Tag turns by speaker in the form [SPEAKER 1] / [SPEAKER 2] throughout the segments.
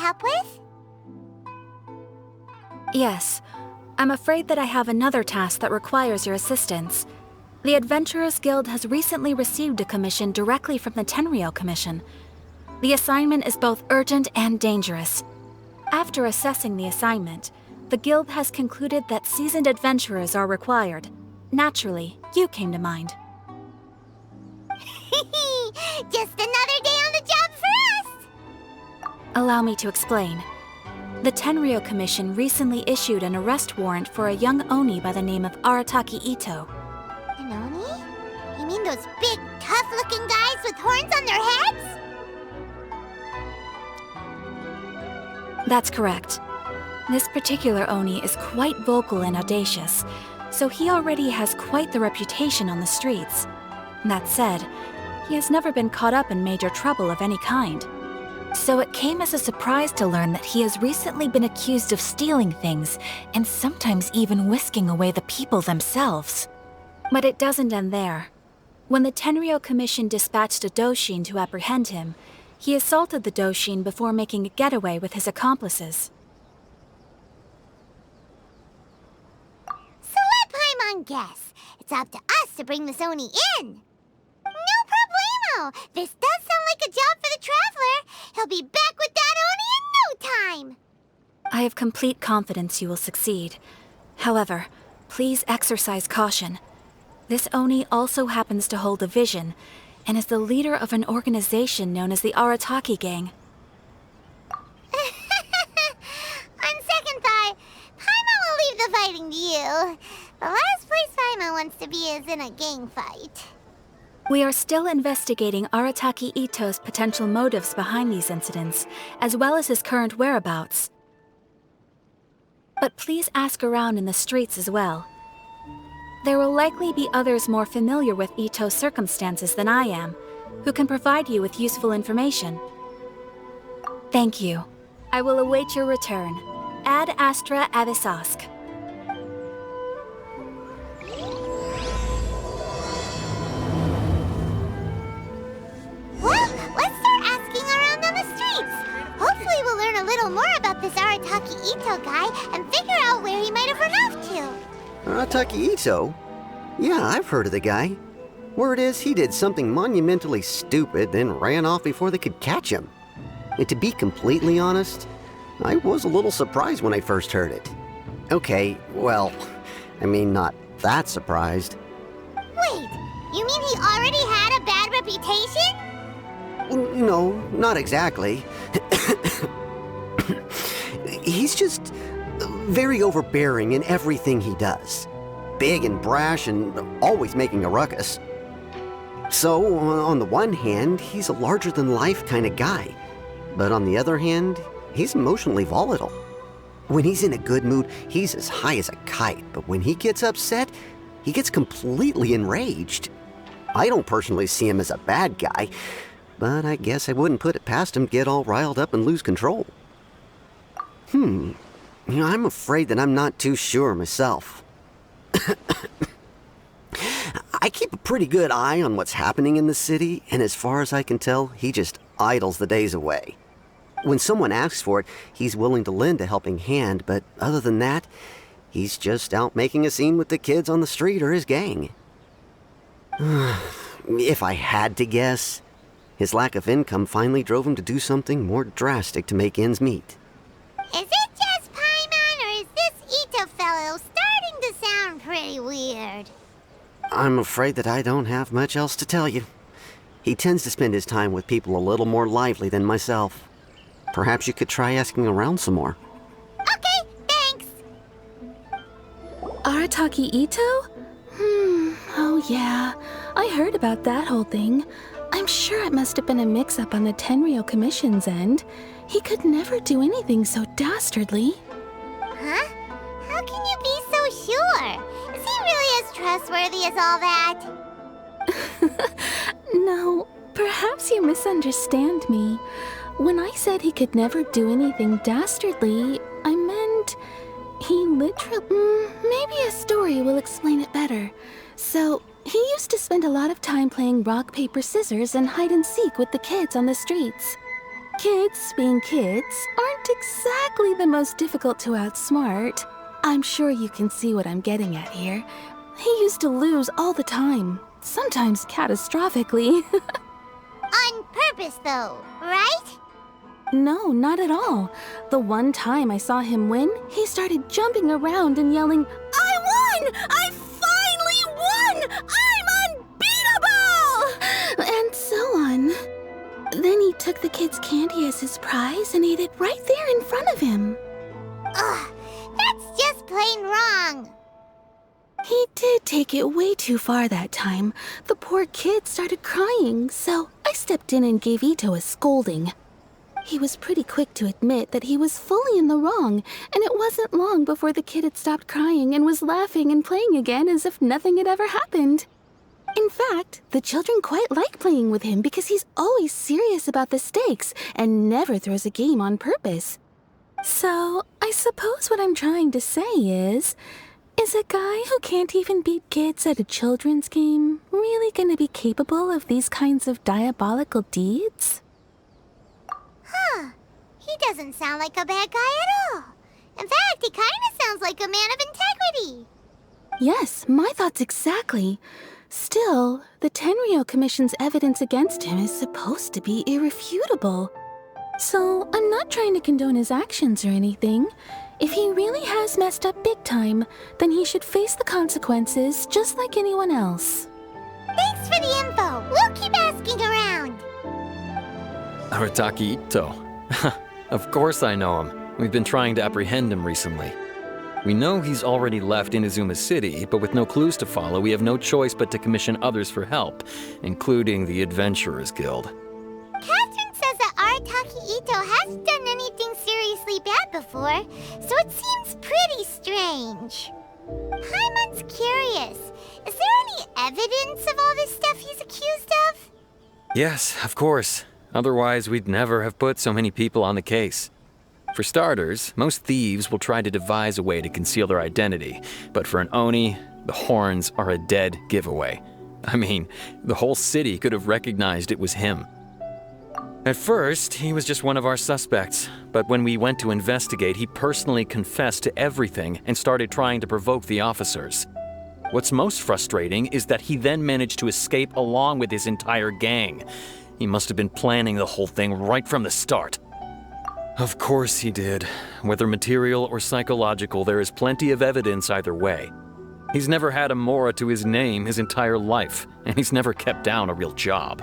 [SPEAKER 1] help with?
[SPEAKER 2] Yes. I'm afraid that I have another task that requires your assistance. The Adventurers Guild has recently received a commission directly from the Tenryou Commission. The assignment is both urgent and dangerous. After assessing the assignment, the Guild has concluded that seasoned adventurers are required. Naturally, you came to mind.
[SPEAKER 1] Just another day on the job for us!
[SPEAKER 2] Allow me to explain. The Tenryou Commission recently issued an arrest warrant for a young Oni by the name of Arataki Itto.
[SPEAKER 1] An Oni? You mean those big, tough-looking guys with horns on their heads?
[SPEAKER 2] That's correct. This particular Oni is quite vocal and audacious, so he already has quite the reputation on the streets. That said, he has never been caught up in major trouble of any kind. So it came as a surprise to learn that he has recently been accused of stealing things and sometimes even whisking away the people themselves. But it doesn't end there. When the Tenryou Commission dispatched a Doshin to apprehend him, he assaulted the Doshin before making a getaway with his accomplices.
[SPEAKER 1] So let Paimon guess. It's up to us to bring this Oni in. No problemo! This does sound like a job for the Traveler. He'll be back with that Oni in no time!
[SPEAKER 2] I have complete confidence you will succeed. However, please exercise caution. This Oni also happens to hold a vision, and is the leader of an organization known as the Arataki Gang.
[SPEAKER 1] On second thought, Paimon will leave the fighting to you. The last place Paimon wants to be is in a gang fight.
[SPEAKER 2] We are still investigating Arataki Itto's potential motives behind these incidents, as well as his current whereabouts. But please ask around in the streets as well. There will likely be others more familiar with Itto's circumstances than I am, who can provide you with useful information. Thank you. I will await your return. Ad Astra Avisask.
[SPEAKER 1] Well, let's start asking around on the streets. Hopefully we'll learn a little more about this Arataki Itto guy and figure out where he might have run off to.
[SPEAKER 3] Arataki Itto? Yeah, I've heard of the guy. Word is he did something monumentally stupid, then ran off before they could catch him. And to be completely honest, I was a little surprised when I first heard it. Okay, well, I mean, not that surprised.
[SPEAKER 1] Wait, you mean he already had a bad reputation?
[SPEAKER 3] No, not exactly. He's just very overbearing in everything he does. Big and brash and always making a ruckus. So, on the one hand, he's a larger-than-life kind of guy. But on the other hand, he's emotionally volatile. When he's in a good mood, he's as high as a kite. But when he gets upset, he gets completely enraged. I don't personally see him as a bad guy, but I guess I wouldn't put it past him to get all riled up and lose control. I'm afraid that I'm not too sure myself. I keep a pretty good eye on what's happening in the city, and as far as I can tell, he just idles the days away. When someone asks for it, he's willing to lend a helping hand, but other than that, he's just out making a scene with the kids on the street or his gang. If I had to guess, his lack of income finally drove him to do something more drastic to make ends meet.
[SPEAKER 1] Is it just Paimon, or is this Itto fellow starting to sound pretty weird?
[SPEAKER 3] I'm afraid that I don't have much else to tell you. He tends to spend his time with people a little more lively than myself. Perhaps you could try asking around some more.
[SPEAKER 1] Okay, thanks.
[SPEAKER 4] Arataki Itto? Oh yeah. I heard about that whole thing. I'm sure it must have been a mix-up on the Tenryou Commission's end. He could never do anything so dastardly.
[SPEAKER 1] Huh? How can you be so sure? Is he really as trustworthy as all that?
[SPEAKER 4] No, perhaps you misunderstand me. When I said he could never do anything dastardly, I meant he literally... maybe a story will explain it better. So, he used to spend a lot of time playing rock, paper, scissors and hide and seek with the kids on the streets. Kids, being kids, aren't exactly the most difficult to outsmart. I'm sure you can see what I'm getting at here. He used to lose all the time, sometimes catastrophically.
[SPEAKER 1] On purpose, though, right?
[SPEAKER 4] No, not at all. The one time I saw him win, he started jumping around and yelling, "I won! I finally won! I'm unbeatable!" And so on. Then he took the kid's candy as his prize and ate it right there in front of him.
[SPEAKER 1] Ugh, that's just plain wrong.
[SPEAKER 4] He did take it way too far that time. The poor kid started crying, so I stepped in and gave Itto a scolding. He was pretty quick to admit that he was fully in the wrong, and it wasn't long before the kid had stopped crying and was laughing and playing again as if nothing had ever happened. In fact, the children quite like playing with him because he's always serious about the stakes and never throws a game on purpose. So, I suppose what I'm trying to say is a guy who can't even beat kids at a children's game really gonna be capable of these kinds of diabolical deeds?
[SPEAKER 1] Huh. He doesn't sound like a bad guy at all. In fact, he kind of sounds like a man of integrity.
[SPEAKER 4] Yes, my thoughts exactly. Still, the Tenryou Commission's evidence against him is supposed to be irrefutable. So, I'm not trying to condone his actions or anything. If he really has messed up big time, then he should face the consequences just like anyone else.
[SPEAKER 1] Thanks for the info. We'll keep asking around.
[SPEAKER 5] Arataki Itto. Of course I know him. We've been trying to apprehend him recently. We know he's already left Inazuma City, but with no clues to follow, we have no choice but to commission others for help, including the Adventurers Guild.
[SPEAKER 1] Catherine says that Arataki Itto hasn't done anything seriously bad before, so it seems pretty strange. Paimon's curious. Is there any evidence of all this stuff he's accused of?
[SPEAKER 5] Yes, of course. Otherwise, we'd never have put so many people on the case. For starters, most thieves will try to devise a way to conceal their identity, but for an Oni, the horns are a dead giveaway. I mean, the whole city could have recognized it was him. At first, he was just one of our suspects, but when we went to investigate, he personally confessed to everything and started trying to provoke the officers. What's most frustrating is that he then managed to escape along with his entire gang. He must have been planning the whole thing right from the start. Of course he did. Whether material or psychological, there is plenty of evidence either way. He's never had a Mora to his name his entire life, and he's never kept down a real job.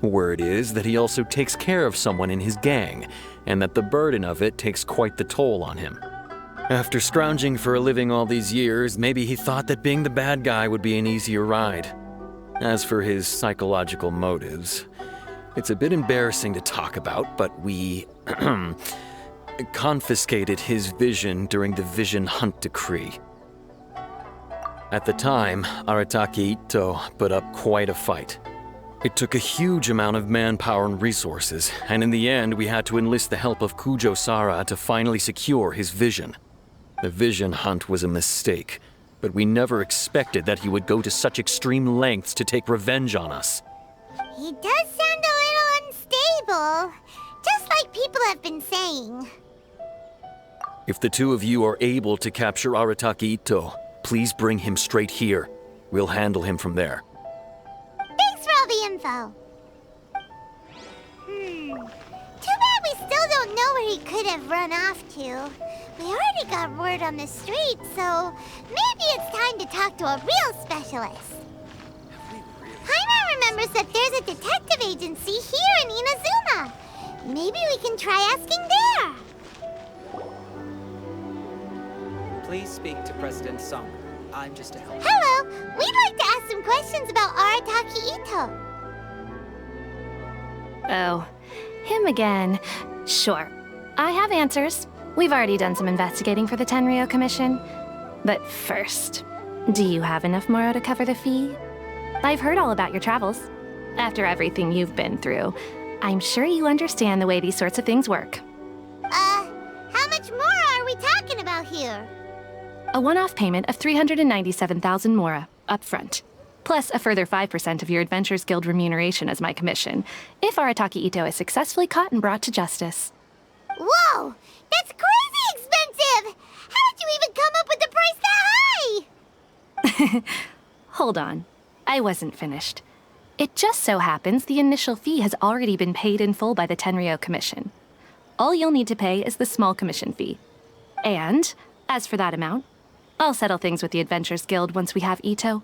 [SPEAKER 5] Word is that he also takes care of someone in his gang, and that the burden of it takes quite the toll on him. After scrounging for a living all these years, maybe he thought that being the bad guy would be an easier ride. As for his psychological motives, it's a bit embarrassing to talk about, but we confiscated his vision during the Vision Hunt Decree. At the time, Arataki Itto put up quite a fight. It took a huge amount of manpower and resources, and in the end we had to enlist the help of Kujo Sara to finally secure his vision. The Vision Hunt was a mistake, but we never expected that he would go to such extreme lengths to take revenge on us.
[SPEAKER 1] He does sound a little unstable, just like people have been saying.
[SPEAKER 5] If the two of you are able to capture Arataki Itto, please bring him straight here. We'll handle him from there.
[SPEAKER 1] Thanks for all the info. Too bad we still don't know where he could have run off to. We already got word on the street, so maybe it's time to talk to a real specialist. Paimon remembers that there's a detective agency here in Inazuma. Maybe we can try asking there.
[SPEAKER 6] Please speak to President Song. I'm just a helper.
[SPEAKER 1] Hello, we'd like to ask some questions about Arataki Itto.
[SPEAKER 2] Oh, him again. Sure. I have answers. We've already done some investigating for the Tenryou Commission. But first, do you have enough Moro to cover the fee? I've heard all about your travels. After everything you've been through, I'm sure you understand the way these sorts of things work.
[SPEAKER 1] How much more are we talking about here?
[SPEAKER 2] A one-off payment of 397,000 Mora, up front.
[SPEAKER 7] plus a further 5% of your Adventures Guild remuneration as my commission, if Arataki Itto is successfully caught and brought to justice.
[SPEAKER 1] Whoa! That's crazy expensive! How did you even come up with the price that high?
[SPEAKER 7] Hold on. I wasn't finished. It just so happens the initial fee has already been paid in full by the Tenryou Commission. All you'll need to pay is the small commission fee. And, as for that amount, I'll settle things with the Adventures Guild once we have Itto.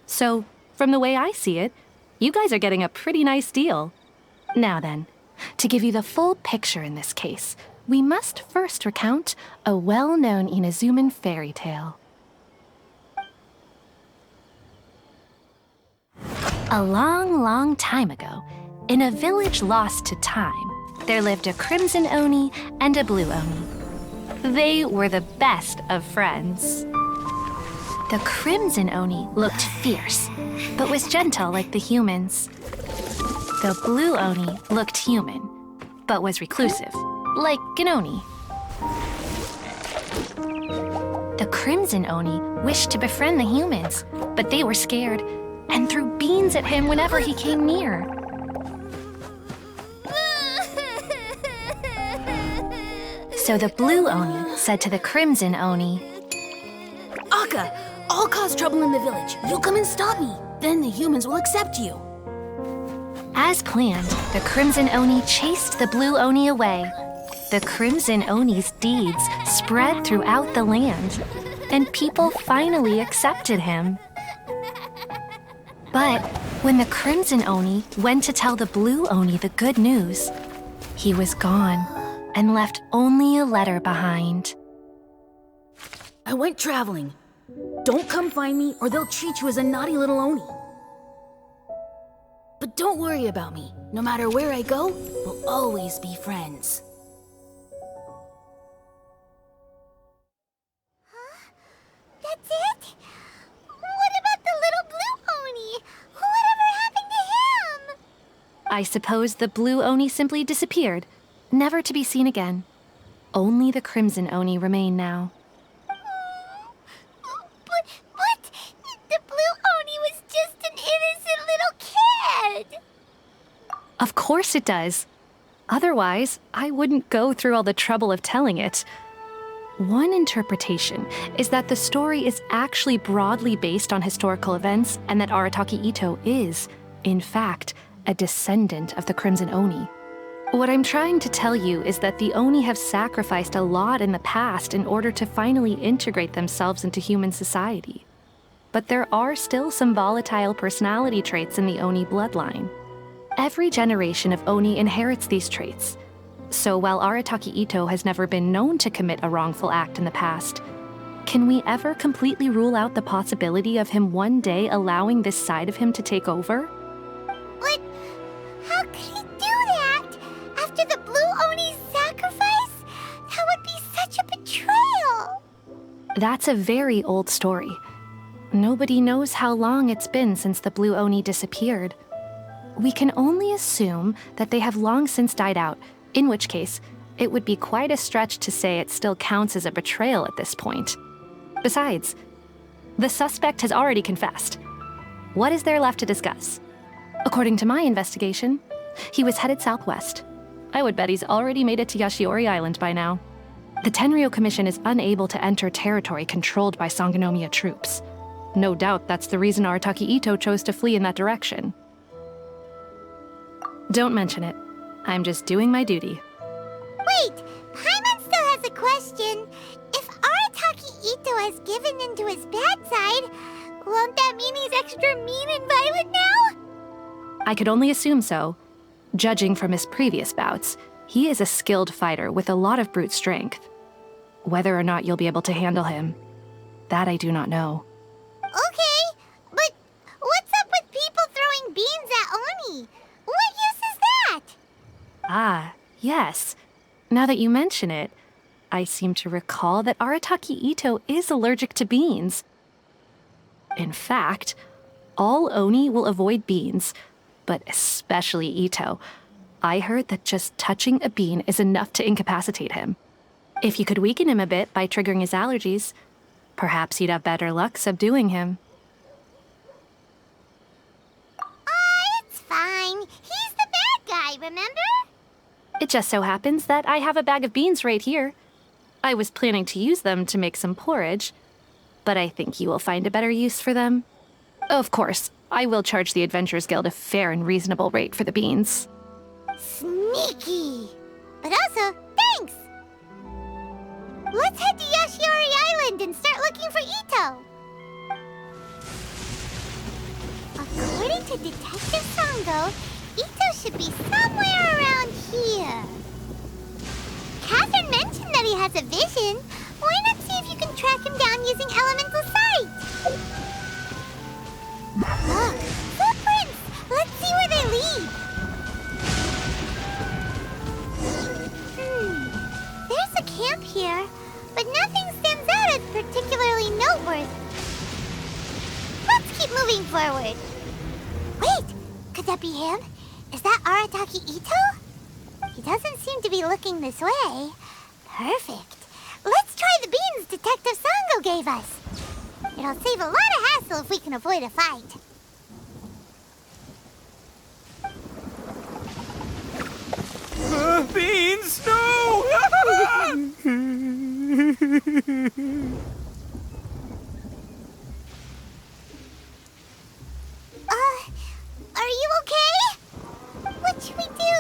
[SPEAKER 7] So, from the way I see it, you guys are getting a pretty nice deal. Now then, to give you the full picture in this case, we must first recount a well-known Inazuman fairy tale. A long, long time ago, in a village lost to time, there lived a crimson Oni and a blue Oni. They were the best of friends. The crimson Oni looked fierce, but was gentle like the humans. The blue Oni looked human, but was reclusive, like an Oni. The crimson Oni wished to befriend the humans, but they were scared and threw beans at him whenever he came near. So the blue Oni said to the crimson Oni,
[SPEAKER 4] Akka, I'll cause trouble in the village. You'll come and stop me. Then the humans will accept you.
[SPEAKER 7] As planned, the crimson Oni chased the blue Oni away. The crimson Oni's deeds spread throughout the land, and people finally accepted him. But when the crimson Oni went to tell the blue Oni the good news, he was gone and left only a letter behind.
[SPEAKER 4] I went traveling. Don't come find me or they'll treat you as a naughty little Oni. But don't worry about me. No matter where I go, we'll always be friends.
[SPEAKER 1] That's it? What about the little blue Oni? Whatever happened to him?
[SPEAKER 7] I suppose the blue Oni simply disappeared, never to be seen again. Only the crimson Oni remain now.
[SPEAKER 1] But the blue Oni was just an innocent little kid.
[SPEAKER 7] Of course it does. Otherwise, I wouldn't go through all the trouble of telling it. One interpretation is that the story is actually broadly based on historical events and that Arataki Itto is, in fact, a descendant of the Crimson Oni. What I'm trying to tell you is that the Oni have sacrificed a lot in the past in order to finally integrate themselves into human society. But there are still some volatile personality traits in the Oni bloodline. Every generation of Oni inherits these traits. So while Arataki Itto has never been known to commit a wrongful act in the past, can we ever completely rule out the possibility of him one day allowing this side of him to take over?
[SPEAKER 1] But how could he do that? After the blue Oni's sacrifice? That would be such a betrayal.
[SPEAKER 7] That's a very old story. Nobody knows how long it's been since the blue Oni disappeared. We can only assume that they have long since died out, in which case, it would be quite a stretch to say it still counts as a betrayal at this point. Besides, the suspect has already confessed. What is there left to discuss? According to my investigation, he was headed southwest. I would bet he's already made it to Yashiori Island by now. The Tenryou Commission is unable to enter territory controlled by Sangonomiya troops. No doubt that's the reason Arataki Itto chose to flee in that direction. Don't mention it. I'm just doing my duty.
[SPEAKER 1] Wait, Paimon still has a question. If Arataki Itto has given in to his bad side, won't that mean he's extra mean and violent now?
[SPEAKER 7] I could only assume so. Judging from his previous bouts, he is a skilled fighter with a lot of brute strength. Whether or not you'll be able to handle him, that I do not know.
[SPEAKER 1] Okay, but what's up with people throwing beans at Oni? What use is that?
[SPEAKER 7] Ah, yes. Now that you mention it, I seem to recall that Arataki Itto is allergic to beans. In fact, all Oni will avoid beans, but especially Itto. I heard that just touching a bean is enough to incapacitate him. If you could weaken him a bit by triggering his allergies, perhaps you'd have better luck subduing him.
[SPEAKER 1] remember?
[SPEAKER 7] It just so happens that I have a bag of beans right here. I was planning to use them to make some porridge, but I think you will find a better use for them. Of course, I will charge the Adventurers Guild a fair and reasonable rate for the beans.
[SPEAKER 1] Sneaky! But also, thanks! Let's head to Yoshiori Island and start looking for Itto! According to Detective Sango, Itto should be somewhere around here. Catherine mentioned that he has a vision. Why not see if you can track him down using elemental sight? Look, footprints! Let's see where they lead. There's a camp here, but nothing stands out as particularly noteworthy. Let's keep moving forward. Wait, could that be him? Is that Arataki Itto? He doesn't seem to be looking this way. Perfect. Let's try the beans Detective Sango gave us. It'll save a lot of hassle if we can avoid a fight.
[SPEAKER 8] Beans, no!
[SPEAKER 1] Are you okay? What should we do?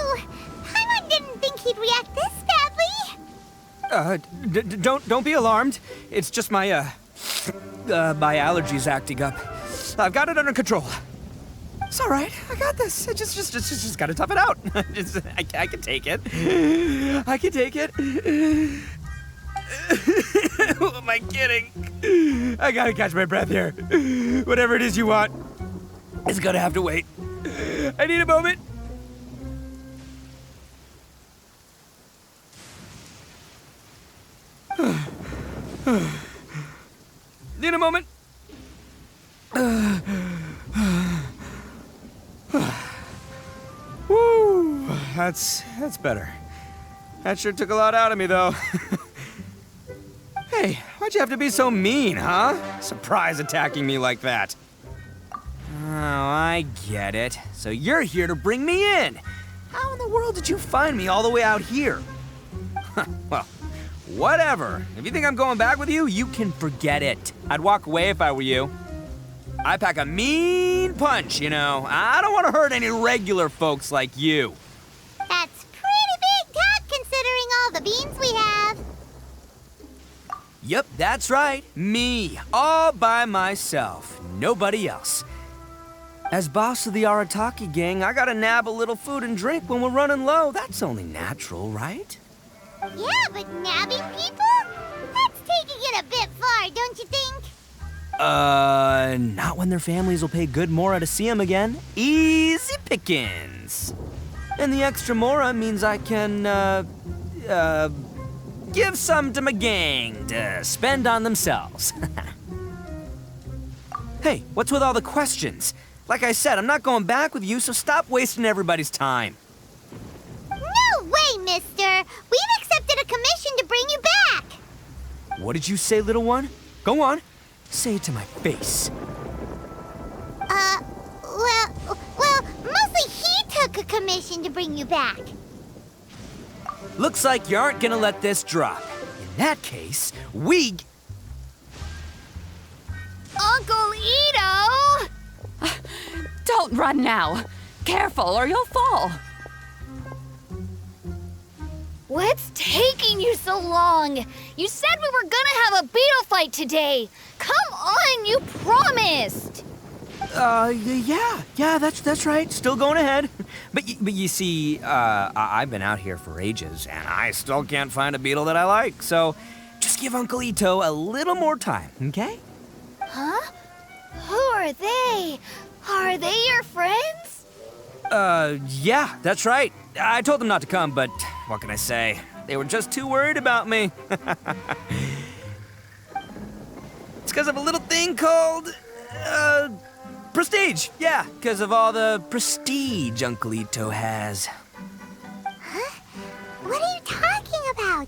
[SPEAKER 1] Paimon didn't think he'd react this badly.
[SPEAKER 8] Don't be alarmed. It's just my my allergies acting up. I've got it under control. It's all right. I got this. I just gotta tough it out. I can take it. I can take it. Who am I kidding? I gotta catch my breath here. Whatever it is you want, it's gonna have to wait. I need a moment. Need a moment. Woo, that's better. That sure took a lot out of me, though. Hey, why'd you have to be so mean, huh? Surprise attacking me like that. Oh, I get it. So you're here to bring me in. How in the world did you find me all the way out here? Well, whatever. If you think I'm going back with you, you can forget it. I'd walk away if I were you. I pack a mean punch, you know. I don't want to hurt any regular folks like you.
[SPEAKER 1] That's pretty big talk considering all the beans we have.
[SPEAKER 8] Yep, that's right. Me, all by myself. Nobody else. As boss of the Arataki gang, I gotta nab a little food and drink when we're running low. That's only natural, right?
[SPEAKER 1] Yeah, but nabbing people? That's taking it a bit far, don't you think?
[SPEAKER 8] Not when their families will pay good mora to see them again. Easy pickings. And the extra mora means I can, give some to my gang to spend on themselves. Hey, what's with all the questions? Like I said, I'm not going back with you, so stop wasting everybody's time.
[SPEAKER 1] No way, mister! We've accepted a commission to bring you back!
[SPEAKER 8] What did you say, little one? Go on. Say it to my face.
[SPEAKER 1] Well, mostly he took a commission to bring you back.
[SPEAKER 8] Looks like you aren't gonna let this drop. In that case, we...
[SPEAKER 9] Uncle Itto! Don't run now. Careful or you'll fall.
[SPEAKER 10] What's taking you so long? You said we were gonna have a beetle fight today. Come on, you promised.
[SPEAKER 8] Yeah, that's right. Still going ahead. But you see, I've been out here for ages, and I still can't find a beetle that I like. So just give Uncle Itto a little more time, okay?
[SPEAKER 10] Huh? Who are they? Are they your friends?
[SPEAKER 8] Yeah, that's right. I told them not to come, but what can I say? They were just too worried about me. It's because of a little thing called, prestige. Yeah, because of all the prestige Uncle Itto has.
[SPEAKER 1] Huh? What are you talking about?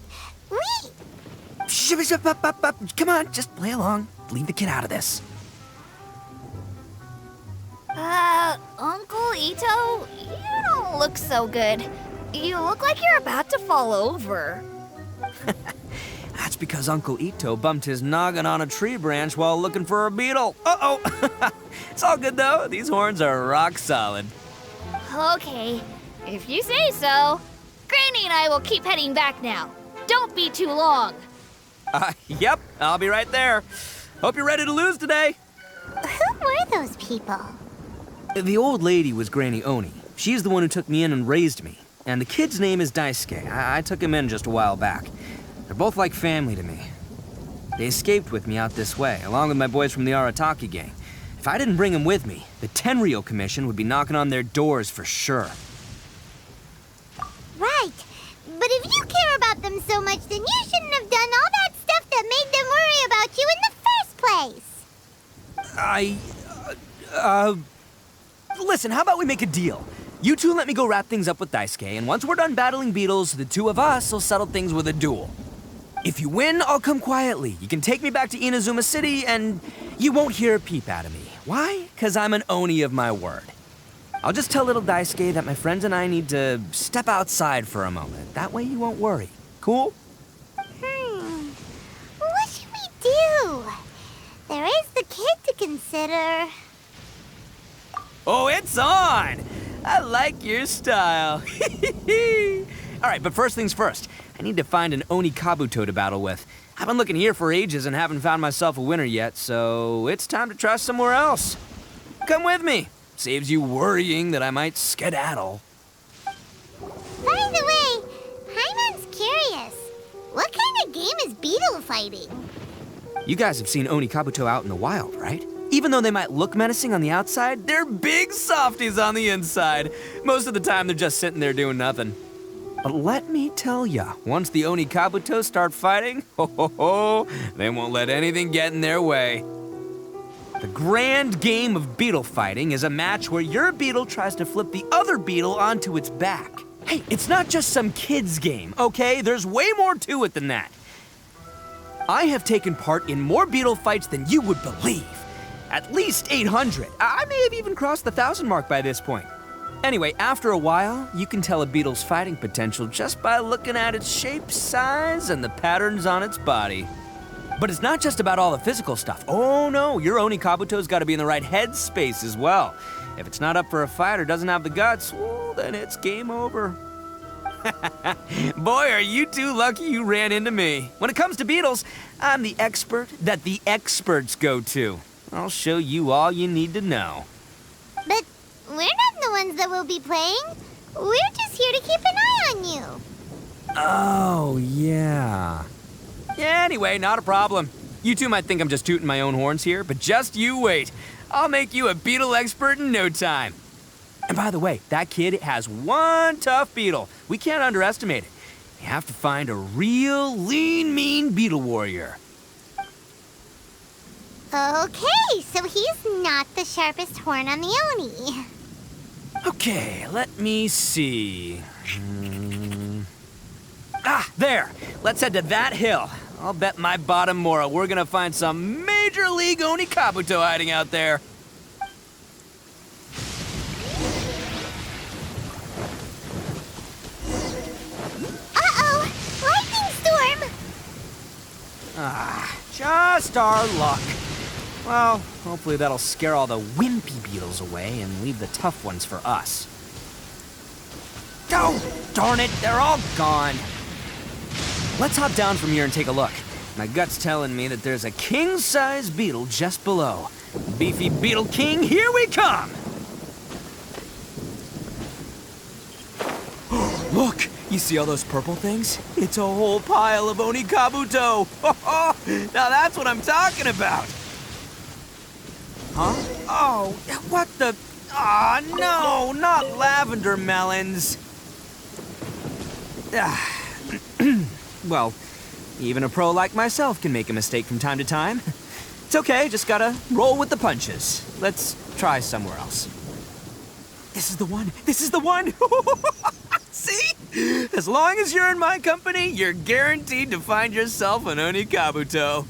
[SPEAKER 8] Come on, just play along. Leave the kid out of this.
[SPEAKER 10] Uncle Itto, you don't look so good. You look like you're about to fall over.
[SPEAKER 8] That's because Uncle Itto bumped his noggin on a tree branch while looking for a beetle. Uh-oh! It's all good, though. These horns are rock solid.
[SPEAKER 10] Okay, if you say so. Granny and I will keep heading back now. Don't be too long.
[SPEAKER 8] Yep, I'll be right there. Hope you're ready to lose today.
[SPEAKER 1] Who were those people?
[SPEAKER 8] The old lady was Granny Oni. She's the one who took me in and raised me. And the kid's name is Daisuke. I took him in just a while back. They're both like family to me. They escaped with me out this way, along with my boys from the Arataki gang. If I didn't bring them with me, the Tenryou Commission would be knocking on their doors for sure.
[SPEAKER 1] Right. But if you care about them so much, then you shouldn't have done all that stuff that made them worry about you in the first place.
[SPEAKER 8] Listen, how about we make a deal? You two let me go wrap things up with Daisuke, and once we're done battling beetles, the two of us will settle things with a duel. If you win, I'll come quietly. You can take me back to Inazuma City, and you won't hear a peep out of me. Why? 'Cause I'm an Oni of my word. I'll just tell little Daisuke that my friends and I need to step outside for a moment. That way you won't worry. Cool?
[SPEAKER 1] What should we do? There is the kid to consider.
[SPEAKER 8] Oh, it's on! I like your style. All right, but first things first. I need to find an Oni Kabuto to battle with. I've been looking here for ages and haven't found myself a winner yet, so it's time to try somewhere else. Come with me. Saves you worrying that I might skedaddle.
[SPEAKER 1] By the way, Paimon's curious. What kind of game is beetle fighting?
[SPEAKER 8] You guys have seen Oni Kabuto out in the wild, right? Even though they might look menacing on the outside, they're big softies on the inside. Most of the time, they're just sitting there doing nothing. But let me tell ya, once the Oni Kabuto start fighting, they won't let anything get in their way. The grand game of beetle fighting is a match where your beetle tries to flip the other beetle onto its back. Hey, it's not just some kid's game, okay? There's way more to it than that. I have taken part in more beetle fights than you would believe. At least 800. I may have even crossed the 1,000 mark by this point. Anyway, after a while, you can tell a beetle's fighting potential just by looking at its shape, size, and the patterns on its body. But it's not just about all the physical stuff. Oh no, your Oni Kabuto's got to be in the right headspace as well. If it's not up for a fight or doesn't have the guts, well, then it's game over. Boy, are you two lucky you ran into me. When it comes to beetles, I'm the expert that the experts go to. I'll show you all you need to know.
[SPEAKER 1] But we're not the ones that will be playing. We're just here to keep an eye on you.
[SPEAKER 8] Oh, yeah. Anyway, not a problem. You two might think I'm just tooting my own horns here, but just you wait. I'll make you a beetle expert in no time. And by the way, that kid has one tough beetle. We can't underestimate it. You have to find a real lean, mean beetle warrior.
[SPEAKER 1] Okay, so he's not the sharpest horn on the Oni.
[SPEAKER 8] Okay, let me see. There. Let's head to that hill. I'll bet my bottom Mora we're gonna find some major league Oni Kabuto hiding out there.
[SPEAKER 1] Uh-oh! Lightning storm!
[SPEAKER 8] Just our luck. Well, hopefully that'll scare all the wimpy beetles away and leave the tough ones for us. Oh, darn it, they're all gone. Let's hop down from here and take a look. My gut's telling me that there's a king-size beetle just below. Beefy Beetle King, here we come! Look, you see all those purple things? It's a whole pile of Oni Kabuto. Now that's what I'm talking about. Huh? Oh, what the? Ah, no, not lavender melons. Well, even a pro like myself can make a mistake from time to time. It's okay, just gotta roll with the punches. Let's try somewhere else. This is the one! This is the one! See? As long as you're in my company, you're guaranteed to find yourself an Oni Kabuto.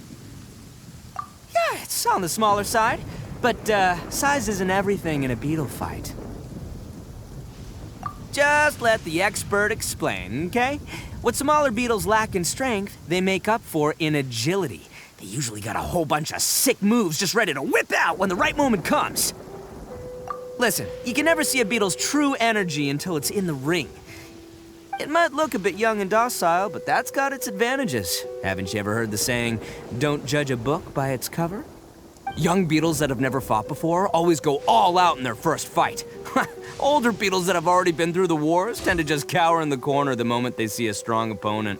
[SPEAKER 8] Yeah, it's on the smaller side. But, size isn't everything in a beetle fight. Just let the expert explain, okay? What smaller beetles lack in strength, they make up for in agility. They usually got a whole bunch of sick moves just ready to whip out when the right moment comes. Listen, you can never see a beetle's true energy until it's in the ring. It might look a bit young and docile, but that's got its advantages. Haven't you ever heard the saying, don't judge a book by its cover? Young beetles that have never fought before always go all out in their first fight. Older beetles that have already been through the wars tend to just cower in the corner the moment they see a strong opponent.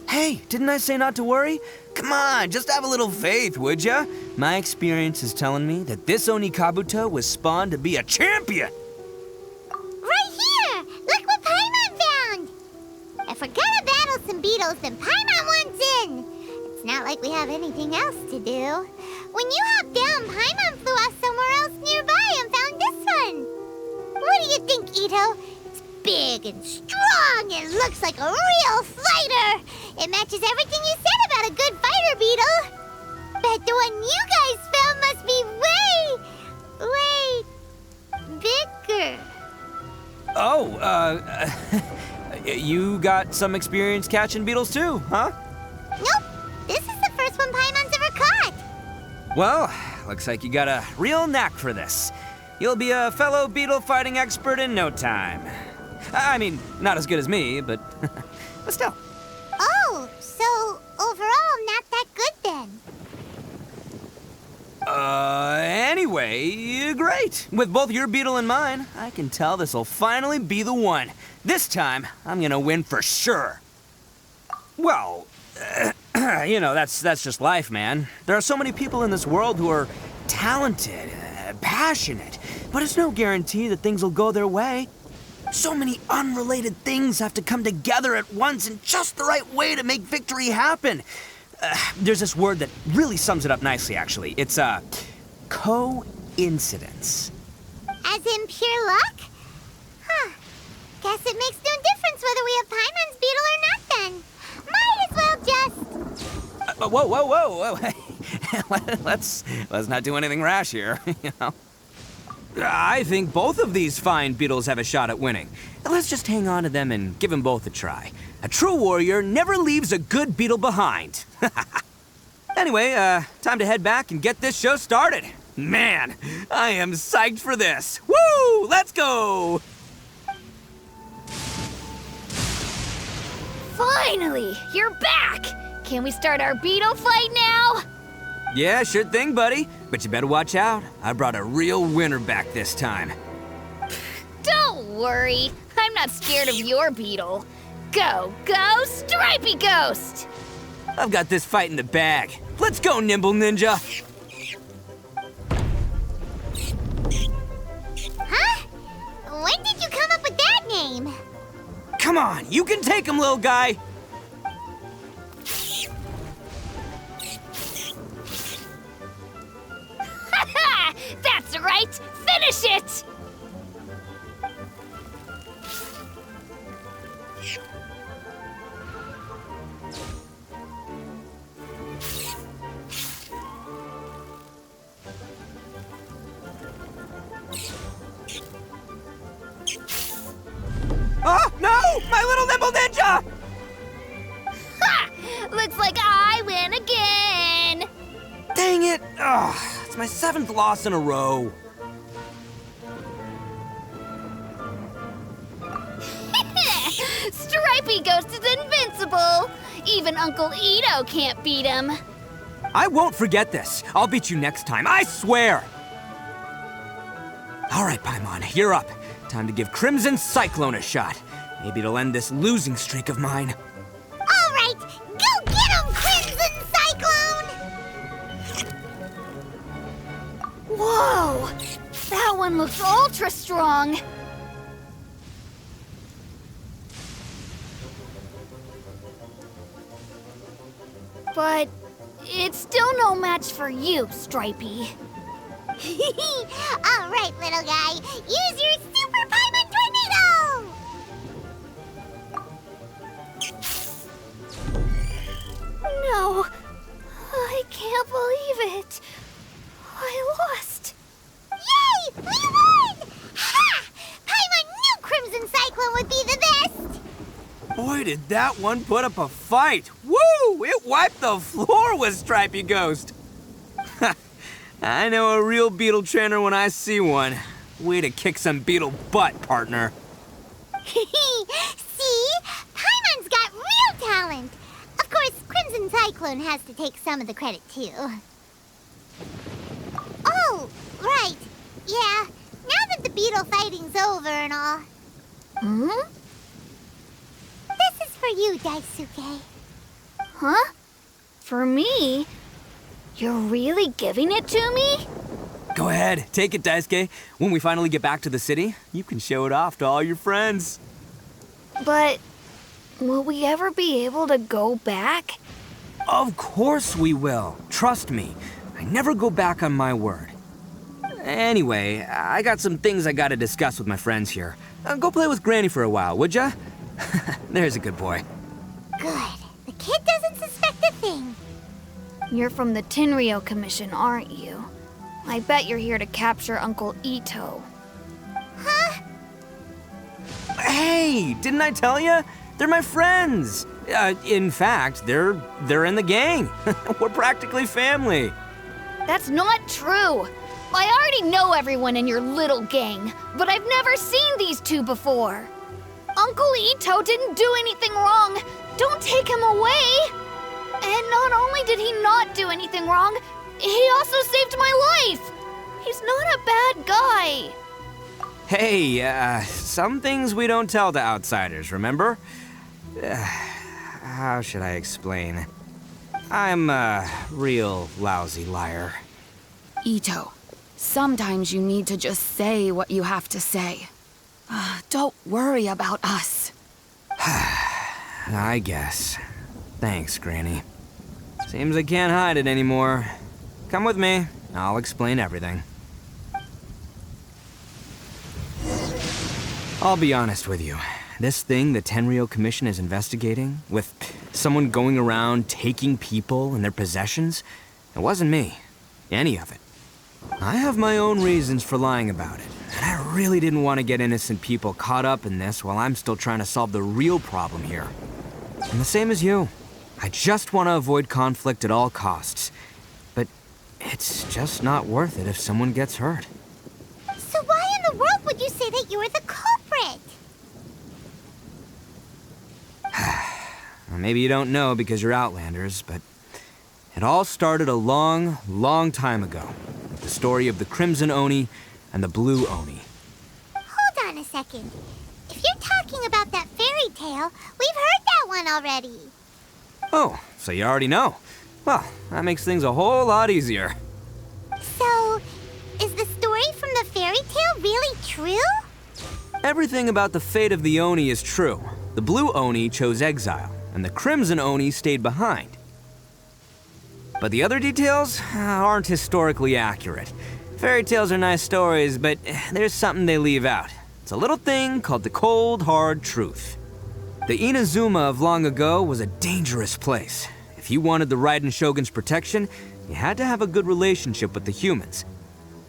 [SPEAKER 8] Hey, didn't I say not to worry? Come on, just have a little faith, would ya? My experience is telling me that this Oni Kabuto was spawned to be a champion!
[SPEAKER 1] Right here! Look what Paimon found! If we're gonna battle some beetles, then Paimon wants in! It's not like we have anything else to do. When you hopped down, Paimon flew off somewhere else nearby and found this one. What do you think, Itto? It's big and strong and looks like a real fighter. It matches everything you said about a good fighter beetle. Bet the one you guys found must be way bigger.
[SPEAKER 8] Oh, you got some experience catching beetles too, huh?
[SPEAKER 1] Nope. This is the first one Paimon's ever caught.
[SPEAKER 8] Well, looks like you got a real knack for this. You'll be a fellow beetle fighting expert in no time. I mean, not as good as me, but still.
[SPEAKER 1] Oh, so overall not that good then.
[SPEAKER 8] Anyway, great. With both your beetle and mine, I can tell this'll finally be the one. This time, I'm gonna win for sure. Well, you know, that's just life, man. There are so many people in this world who are talented, passionate, but it's no guarantee that things will go their way. So many unrelated things have to come together at once in just the right way to make victory happen. There's this word that really sums it up nicely, actually. It's, coincidence.
[SPEAKER 1] As in pure luck? Huh. Guess it makes no difference whether we have Paimon's beetle or not then. Might as well just...
[SPEAKER 8] Whoa. Let's not do anything rash here, you know. I think both of these fine beetles have a shot at winning. Let's just hang on to them and give them both a try. A true warrior never leaves a good beetle behind. Anyway, time to head back and get this show started. Man, I am psyched for this. Woo! Let's go!
[SPEAKER 10] Finally, you're back! Can we start our beetle fight now?
[SPEAKER 8] Yeah, sure thing, buddy. But you better watch out. I brought a real winner back this time.
[SPEAKER 10] Don't worry. I'm not scared of your beetle. Go, Stripey Ghost!
[SPEAKER 8] I've got this fight in the bag. Let's go, Nimble Ninja!
[SPEAKER 1] Huh? When did you come up with that name?
[SPEAKER 8] Come on, you can take him, little guy!
[SPEAKER 10] That's right! Finish it!
[SPEAKER 8] Oh, no! My little Nimble Ninja!
[SPEAKER 10] Ha! Looks like I win again!
[SPEAKER 8] Dang it! Ugh, it's my 7th loss in a row.
[SPEAKER 10] Stripey Ghost is invincible! Even Uncle Itto can't beat him.
[SPEAKER 8] I won't forget this. I'll beat you next time, I swear! All right, Paimon, you're up. Time to give Crimson Cyclone a shot. Maybe it'll end this losing streak of mine.
[SPEAKER 1] All right, go get him, Crimson Cyclone!
[SPEAKER 10] Whoa! That one looks ultra strong! But it's still no match for you, Stripey.
[SPEAKER 1] All right, little guy, use your Super Paimon Tornado!
[SPEAKER 10] No, I can't believe it. but I lost.
[SPEAKER 1] Yay! We won! Ha! Paimon knew Crimson Cyclone would be the best!
[SPEAKER 8] Boy, did that one put up a fight! Woo! It wiped the floor with Stripey Ghost! I know a real beetle trainer when I see one. Way to kick some beetle butt, partner.
[SPEAKER 1] See? Paimon's got real talent! Of course, Crimson Cyclone has to take some of the credit, too. Oh, right. Yeah, now that the beetle fighting's over and all.
[SPEAKER 10] Hmm?
[SPEAKER 1] This is for you, Daisuke.
[SPEAKER 10] Huh? For me? You're really giving it to me?
[SPEAKER 8] Go ahead, take it, Daisuke. When we finally get back to the city, you can show it off to all your friends.
[SPEAKER 10] But will we ever be able to go back?
[SPEAKER 8] Of course we will. Trust me. I never go back on my word. Anyway, I got some things I gotta discuss with my friends here. Go play with Granny for a while, would ya? There's a good boy.
[SPEAKER 1] Good. The kid doesn't suspect a thing.
[SPEAKER 10] You're from the Tenryou Commission, aren't you? I bet you're here to capture Uncle Itto.
[SPEAKER 1] Huh?
[SPEAKER 8] Hey, didn't I tell ya? They're my friends. In fact, they're in the gang. We're practically family.
[SPEAKER 10] That's not true. I already know everyone in your little gang, but I've never seen these two before. Uncle Itto didn't do anything wrong. Don't take him away. And not only did he not do anything wrong, he also saved my life. He's not a bad guy.
[SPEAKER 8] Hey, some things we don't tell to outsiders, remember? How should I explain? I'm a real lousy liar.
[SPEAKER 9] Itto, sometimes you need to just say what you have to say. Don't worry about us.
[SPEAKER 8] I guess. Thanks, Granny. Seems I can't hide it anymore. Come with me. I'll explain everything. I'll be honest with you. This thing the Tenryou Commission is investigating, with someone going around taking people and their possessions, it wasn't me. Any of it. I have my own reasons for lying about it, and I really didn't want to get innocent people caught up in this while I'm still trying to solve the real problem here. And the same as you. I just want to avoid conflict at all costs. But it's just not worth it if someone gets hurt.
[SPEAKER 1] So why in the world would you say that you were the culprit?
[SPEAKER 8] Well, maybe you don't know because you're Outlanders, but it all started a long, long time ago with the story of the Crimson Oni and the Blue Oni.
[SPEAKER 1] Hold on a second. If you're talking about that fairy tale, we've heard that one already.
[SPEAKER 8] Oh, so you already know. Well, that makes things a whole lot easier.
[SPEAKER 1] So, is the story from the fairy tale really true?
[SPEAKER 8] Everything about the fate of the Oni is true. The Blue Oni chose exile, and the Crimson Oni stayed behind. But the other details aren't historically accurate. Fairy tales are nice stories, but there's something they leave out. It's a little thing called the cold, hard truth. The Inazuma of long ago was a dangerous place. If you wanted the Raiden Shogun's protection, you had to have a good relationship with the humans.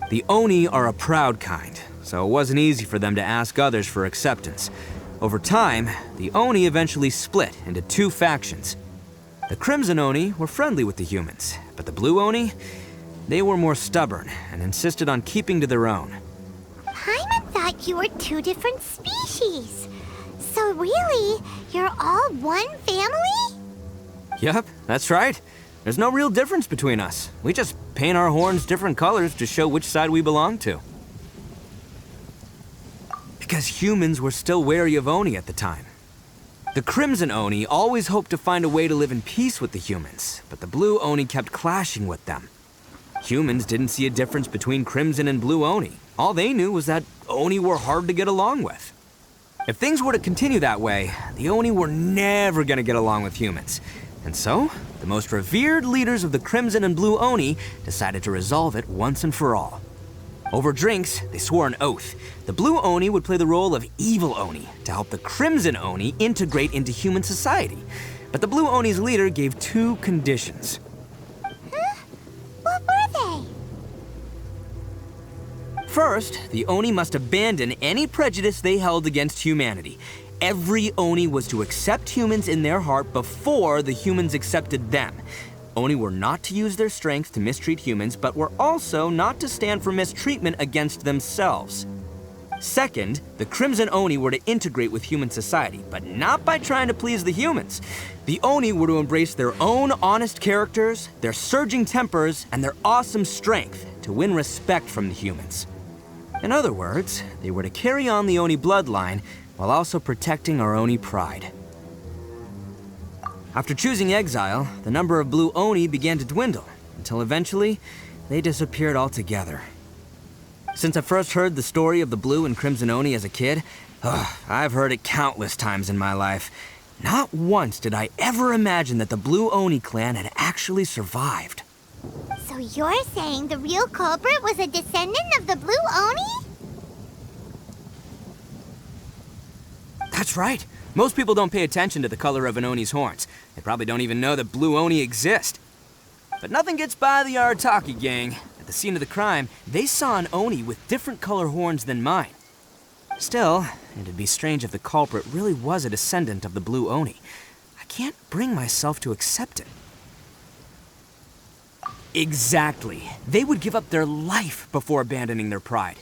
[SPEAKER 8] The Oni are a proud kind, so it wasn't easy for them to ask others for acceptance. Over time, the Oni eventually split into two factions. The Crimson Oni were friendly with the humans, but the Blue Oni, they were more stubborn and insisted on keeping to their own.
[SPEAKER 1] Paimon thought you were two different species. So really, you're all one family?
[SPEAKER 8] Yep, that's right. There's no real difference between us. We just paint our horns different colors to show which side we belong to. Because humans were still wary of Oni at the time. The Crimson Oni always hoped to find a way to live in peace with the humans, but the Blue Oni kept clashing with them. Humans didn't see a difference between Crimson and Blue Oni. All they knew was that Oni were hard to get along with. If things were to continue that way, the Oni were never gonna get along with humans. And so, the most revered leaders of the Crimson and Blue Oni decided to resolve it once and for all. Over drinks, they swore an oath. The Blue Oni would play the role of evil Oni to help the Crimson Oni integrate into human society. But the Blue Oni's leader gave two conditions.
[SPEAKER 1] Huh? What were
[SPEAKER 8] First, the Oni must abandon any prejudice they held against humanity. Every Oni was to accept humans in their heart before the humans accepted them. Oni were not to use their strength to mistreat humans, but were also not to stand for mistreatment against themselves. Second, the Crimson Oni were to integrate with human society, but not by trying to please the humans. The Oni were to embrace their own honest characters, their surging tempers, and their awesome strength to win respect from the humans. In other words, they were to carry on the Oni bloodline while also protecting our Oni pride. After choosing exile, the number of blue Oni began to dwindle, until eventually, they disappeared altogether. Since I first heard the story of the Blue and Crimson Oni as a kid, I've heard it countless times in my life. Not once did I ever imagine that the Blue Oni clan had actually survived.
[SPEAKER 1] So you're saying the real culprit was a descendant of the Blue Oni?
[SPEAKER 8] That's right. Most people don't pay attention to the color of an Oni's horns. They probably don't even know that Blue Oni exist. But nothing gets by the Arataki gang. At the scene of the crime, they saw an Oni with different color horns than mine. Still, it'd be strange if the culprit really was a descendant of the Blue Oni. I can't bring myself to accept it. Exactly. They would give up their life before abandoning their pride.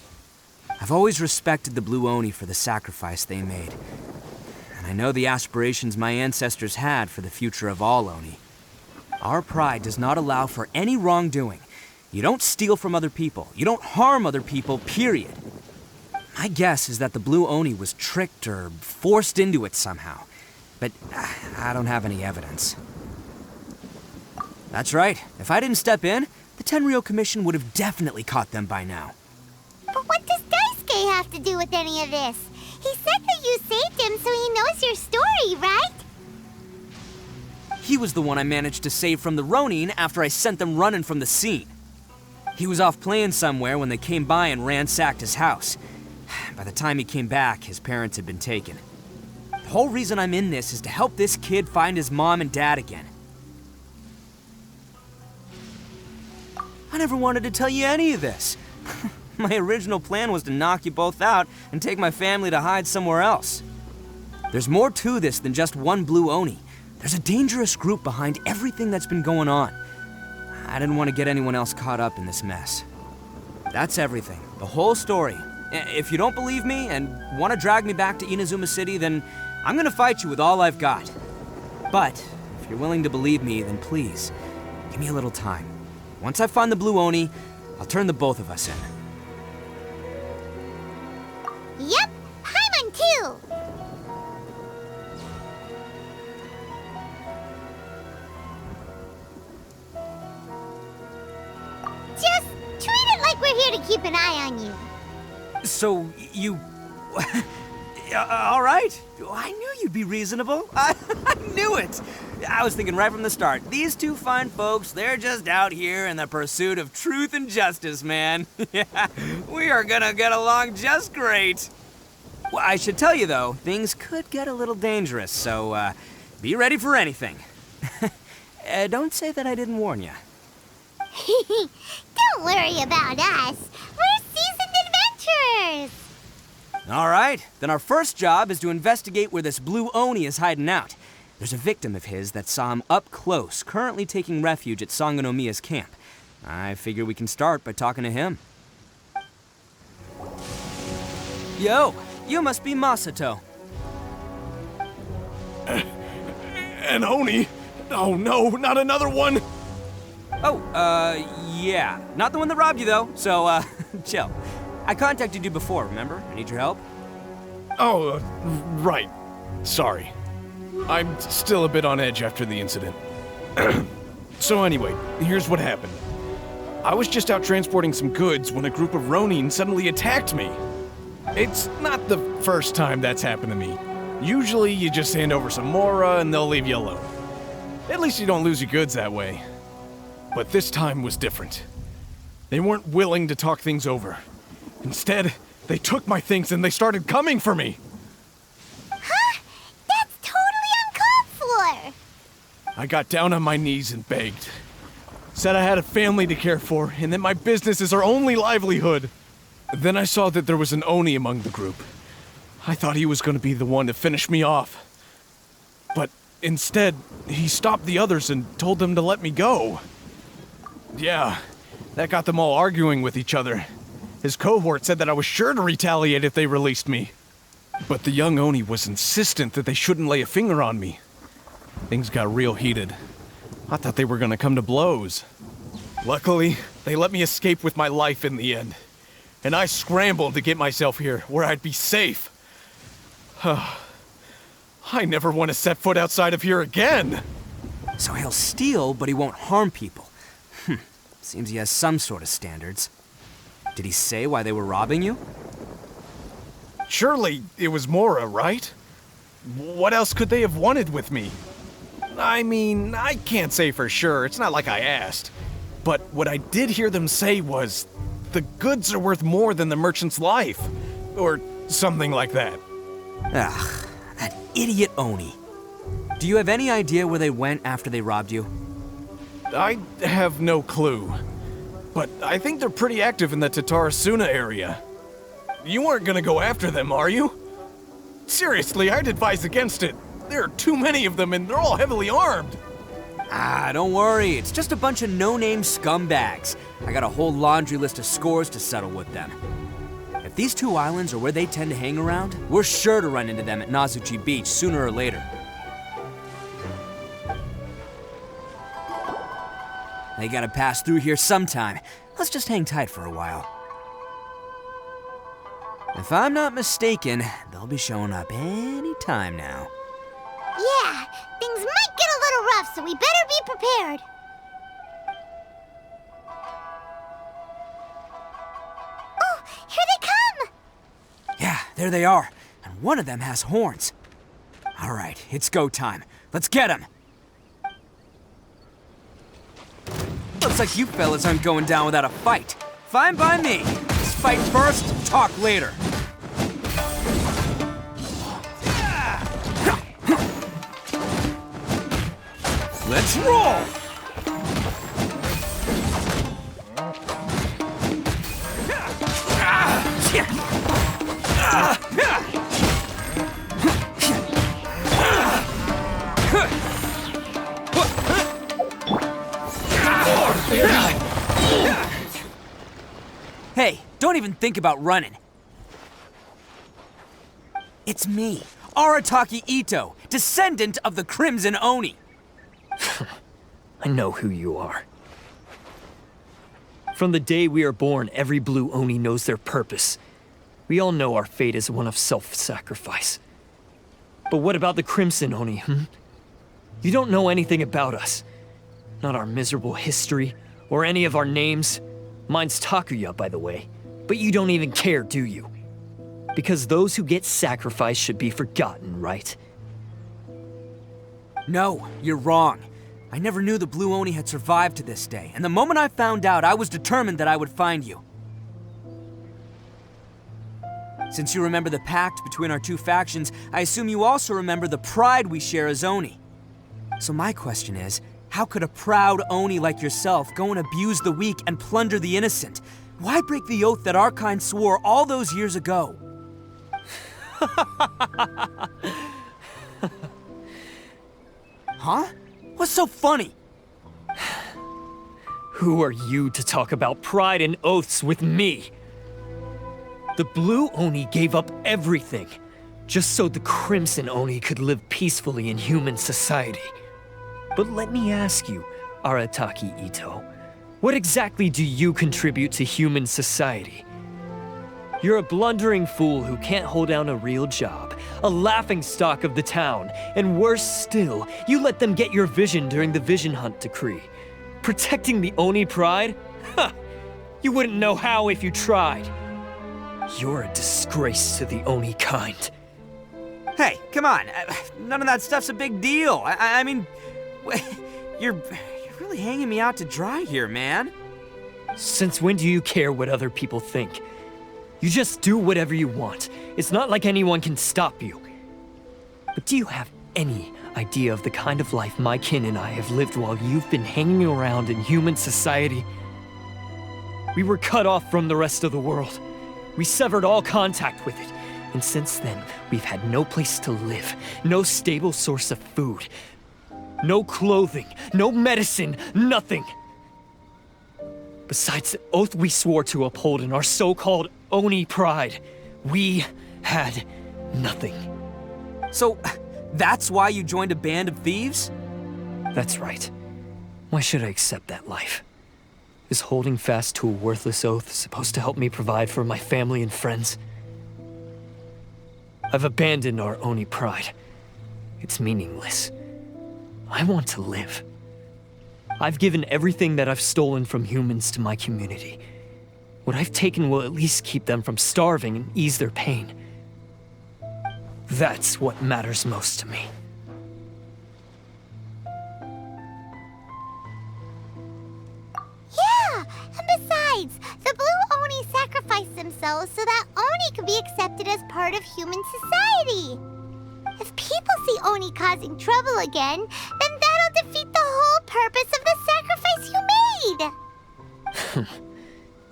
[SPEAKER 8] I've always respected the Blue Oni for the sacrifice they made. And I know the aspirations my ancestors had for the future of all Oni. Our pride does not allow for any wrongdoing. You don't steal from other people. You don't harm other people, period. My guess is that the Blue Oni was tricked or forced into it somehow. But I don't have any evidence. That's right. If I didn't step in, the Tenryou Commission would have definitely caught them by now.
[SPEAKER 1] But what does Daisuke have to do with any of this? He said that you saved him so he knows your story, right?
[SPEAKER 8] He was the one I managed to save from the Ronin after I sent them running from the scene. He was off playing somewhere when they came by and ransacked his house. By the time he came back, his parents had been taken. The whole reason I'm in this is to help this kid find his mom and dad again. I never wanted to tell you any of this. My original plan was to knock you both out and take my family to hide somewhere else. There's more to this than just one Blue Oni. There's a dangerous group behind everything that's been going on. I didn't want to get anyone else caught up in this mess. That's everything. The whole story. If you don't believe me and want to drag me back to Inazuma City, then I'm gonna fight you with all I've got. But if you're willing to believe me, then please, give me a little time. Once I find the Blue Oni, I'll turn the both of us in.
[SPEAKER 1] Yep, Paimon too! Just treat it like we're here to keep an eye on you.
[SPEAKER 8] So, you... all right. I knew you'd be reasonable. I knew it. I was thinking right from the start, these two fine folks, they're just out here in the pursuit of truth and justice, man. Yeah, we are gonna get along just great. Well, I should tell you, though, things could get a little dangerous, so be ready for anything. Don't say that I didn't warn you.
[SPEAKER 1] Don't worry about us. We're seasoned adventurers.
[SPEAKER 8] All right, then our first job is to investigate where this Blue Oni is hiding out. There's a victim of his that saw him up close, currently taking refuge at Sangonomiya's camp. I figure we can start by talking to him. Yo, you must be Masato.
[SPEAKER 11] An Oni? Oh no, not another one!
[SPEAKER 8] Oh, yeah. Not the one that robbed you, though, so, chill. I contacted you before, remember? I need your help.
[SPEAKER 11] Oh, right. Sorry. I'm still a bit on edge after the incident. So anyway, here's what happened. I was just out transporting some goods when a group of Ronin suddenly attacked me. It's not the first time that's happened to me. Usually you just hand over some Mora and they'll leave you alone. At least you don't lose your goods that way. But this time was different. They weren't willing to talk things over. Instead, they took my things and they started coming for me.
[SPEAKER 1] Huh? That's totally uncalled for!
[SPEAKER 11] I got down on my knees and begged. Said I had a family to care for and that my business is our only livelihood. Then I saw that there was an Oni among the group. I thought he was going to be the one to finish me off. But instead, he stopped the others and told them to let me go. Yeah, that got them all arguing with each other. His cohort said that I was sure to retaliate if they released me. But the young Oni was insistent that they shouldn't lay a finger on me. Things got real heated. I thought they were going to come to blows. Luckily, they let me escape with my life in the end. And I scrambled to get myself here, where I'd be safe. I never want to set foot outside of here again!
[SPEAKER 8] So he'll steal, but he won't harm people. Seems he has some sort of standards. Did he say why they were robbing you?
[SPEAKER 11] Surely it was Mora, right? What else could they have wanted with me? I mean, I can't say for sure, it's not like I asked. But what I did hear them say was, the goods are worth more than the merchant's life. Or something like that.
[SPEAKER 8] Ugh, that idiot Oni. Do you have any idea where they went after they robbed you?
[SPEAKER 11] I have no clue. But I think they're pretty active in the Tatarasuna area. You aren't gonna go after them, are you? Seriously, I'd advise against it. There are too many of them and they're all heavily armed.
[SPEAKER 8] Don't worry. It's just a bunch of no-name scumbags. I got a whole laundry list of scores to settle with them. If these two islands are where they tend to hang around, we're sure to run into them at Nazuchi Beach sooner or later. They gotta pass through here sometime. Let's just hang tight for a while. If I'm not mistaken, they'll be showing up any time now.
[SPEAKER 1] Yeah, things might get a little rough, so we better be prepared. Oh, here they come!
[SPEAKER 8] Yeah, there they are. And one of them has horns. All right, it's go time. Let's get him! Looks like you fellas aren't going down without a fight. Fine by me. Let's fight first, talk later. Let's roll! Hey, don't even think about running. It's me, Arataki Itto, descendant of the Crimson Oni.
[SPEAKER 12] I know who you are. From the day we are born, every blue Oni knows their purpose. We all know our fate is one of self-sacrifice. But what about the Crimson Oni, You don't know anything about us. Not our miserable history, or any of our names. Mine's Takuya, by the way. But you don't even care, do you? Because those who get sacrificed should be forgotten, right?
[SPEAKER 8] No, you're wrong. I never knew the Blue Oni had survived to this day, and the moment I found out, I was determined that I would find you. Since you remember the pact between our two factions, I assume you also remember the pride we share as Oni. So my question is, how could a proud Oni like yourself go and abuse the weak and plunder the innocent? Why break the oath that our kind swore all those years ago? Huh? What's so funny?
[SPEAKER 12] Who are you to talk about pride and oaths with me? The Blue Oni gave up everything, just so the Crimson Oni could live peacefully in human society. But let me ask you, Arataki Itto, what exactly do you contribute to human society? You're a blundering fool who can't hold down a real job, a laughingstock of the town, and worse still, you let them get your vision during the Vision Hunt decree. Protecting the Oni pride? Ha! You wouldn't know how if you tried. You're a disgrace to the Oni kind.
[SPEAKER 8] Hey, come on. None of that stuff's a big deal. I mean, you're really hanging me out to dry here, man.
[SPEAKER 12] Since when do you care what other people think? You just do whatever you want. It's not like anyone can stop you. But do you have any idea of the kind of life my kin and I have lived while you've been hanging around in human society? We were cut off from the rest of the world. We severed all contact with it, and since then, we've had no place to live, no stable source of food, no clothing, no medicine, nothing. Besides the oath we swore to uphold in our so-called Oni pride, we had nothing.
[SPEAKER 8] So, that's why you joined a band of thieves?
[SPEAKER 12] That's right. Why should I accept that life? Is holding fast to a worthless oath supposed to help me provide for my family and friends? I've abandoned our Oni pride. It's meaningless. I want to live. I've given everything that I've stolen from humans to my community. What I've taken will at least keep them from starving and ease their pain. That's what matters most to me.
[SPEAKER 1] Yeah, and besides, the Blue Oni sacrificed themselves so that Oni could be accepted as part of human society. If people see Oni causing trouble again, then that'll defeat the whole purpose of the sacrifice you made!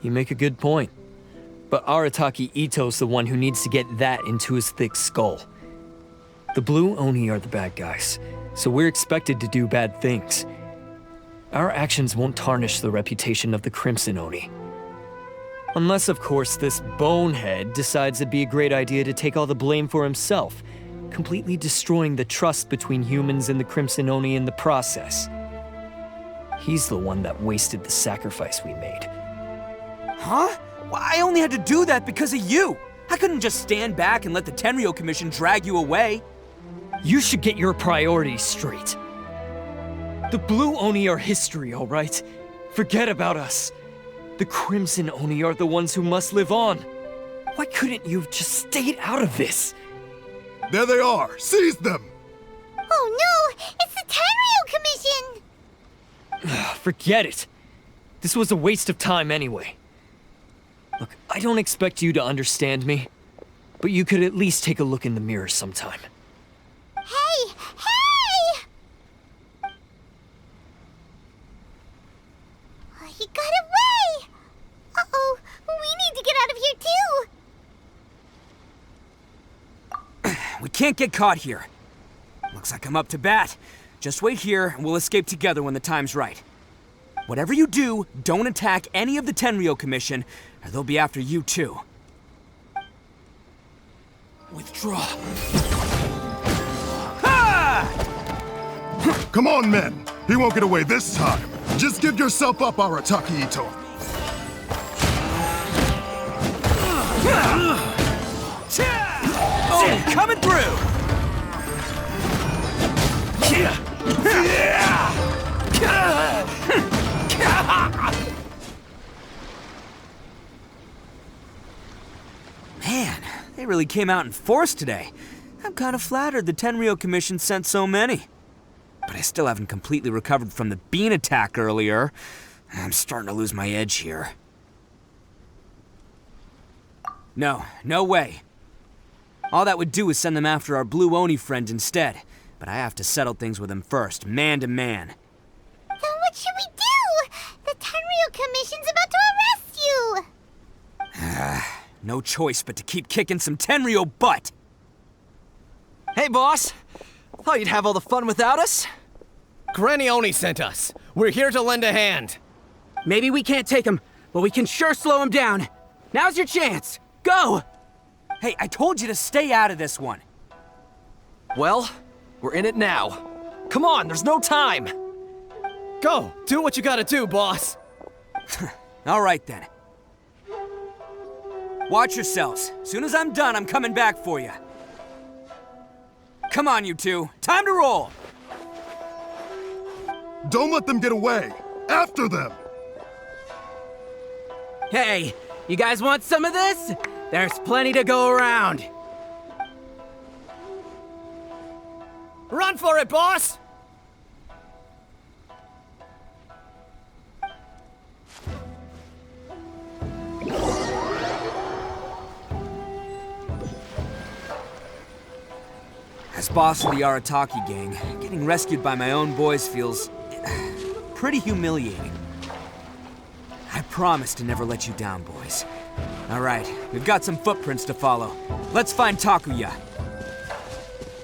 [SPEAKER 12] You make a good point. But Arataki Itto's the one who needs to get that into his thick skull. The Blue Oni are the bad guys, so we're expected to do bad things. Our actions won't tarnish the reputation of the Crimson Oni. Unless, of course, this bonehead decides it'd be a great idea to take all the blame for himself, completely destroying the trust between humans and the Crimson Oni in the process. He's the one that wasted the sacrifice we made.
[SPEAKER 8] Huh? Well, I only had to do that because of you! I couldn't just stand back and let the Tenryo Commission drag you away.
[SPEAKER 12] You should get your priorities straight. The Blue Oni are history, all right? Forget about us. The Crimson Oni are the ones who must live on. Why couldn't you have just stayed out of this?
[SPEAKER 13] There they are! Seize them!
[SPEAKER 1] Oh no! It's the Tenryo Commission!
[SPEAKER 12] Forget it. This was a waste of time anyway. Look, I don't expect you to understand me, but you could at least take a look in the mirror sometime.
[SPEAKER 1] Hey! Hey! He got away! Uh-oh, we need to get out of here too!
[SPEAKER 8] We can't get caught here. Looks like I'm up to bat. Just wait here, and we'll escape together when the time's right. Whatever you do, don't attack any of the Tenryo Commission, or they'll be after you too. Withdraw. Ha!
[SPEAKER 13] Come on, men! He won't get away this time! Just give yourself up, Arataki Itto!
[SPEAKER 8] Oh, coming through! Man, they really came out in force today. I'm kind of flattered the Tenryo Commission sent so many. But I still haven't completely recovered from the bean attack earlier. I'm starting to lose my edge here. No way. All that would do is send them after our Blue Oni friend instead. But I have to settle things with him first, man to man.
[SPEAKER 1] Then what should we do? The Tenryo Commission's about to arrest you!
[SPEAKER 8] No choice but to keep kicking some Tenryo butt!
[SPEAKER 14] Hey, boss! Thought you'd have all the fun without us?
[SPEAKER 15] Granny Oni sent us. We're here to lend a hand.
[SPEAKER 6] Maybe we can't take him, but we can sure slow him down. Now's your chance. Go!
[SPEAKER 8] Hey, I told you to stay out of this one.
[SPEAKER 14] Well, we're in it now. Come on, there's no time!
[SPEAKER 15] Go! Do what you gotta do, boss!
[SPEAKER 8] All right, then. Watch yourselves. Soon as I'm done, I'm coming back for you. Come on, you two. Time to roll!
[SPEAKER 13] Don't let them get away! After them!
[SPEAKER 6] Hey, you guys want some of this? There's plenty to go around.
[SPEAKER 15] Run for it, boss!
[SPEAKER 8] As boss of the Arataki gang, getting rescued by my own boys feels pretty humiliating. I promise to never let you down, boys. All right, we've got some footprints to follow. Let's find Takuya.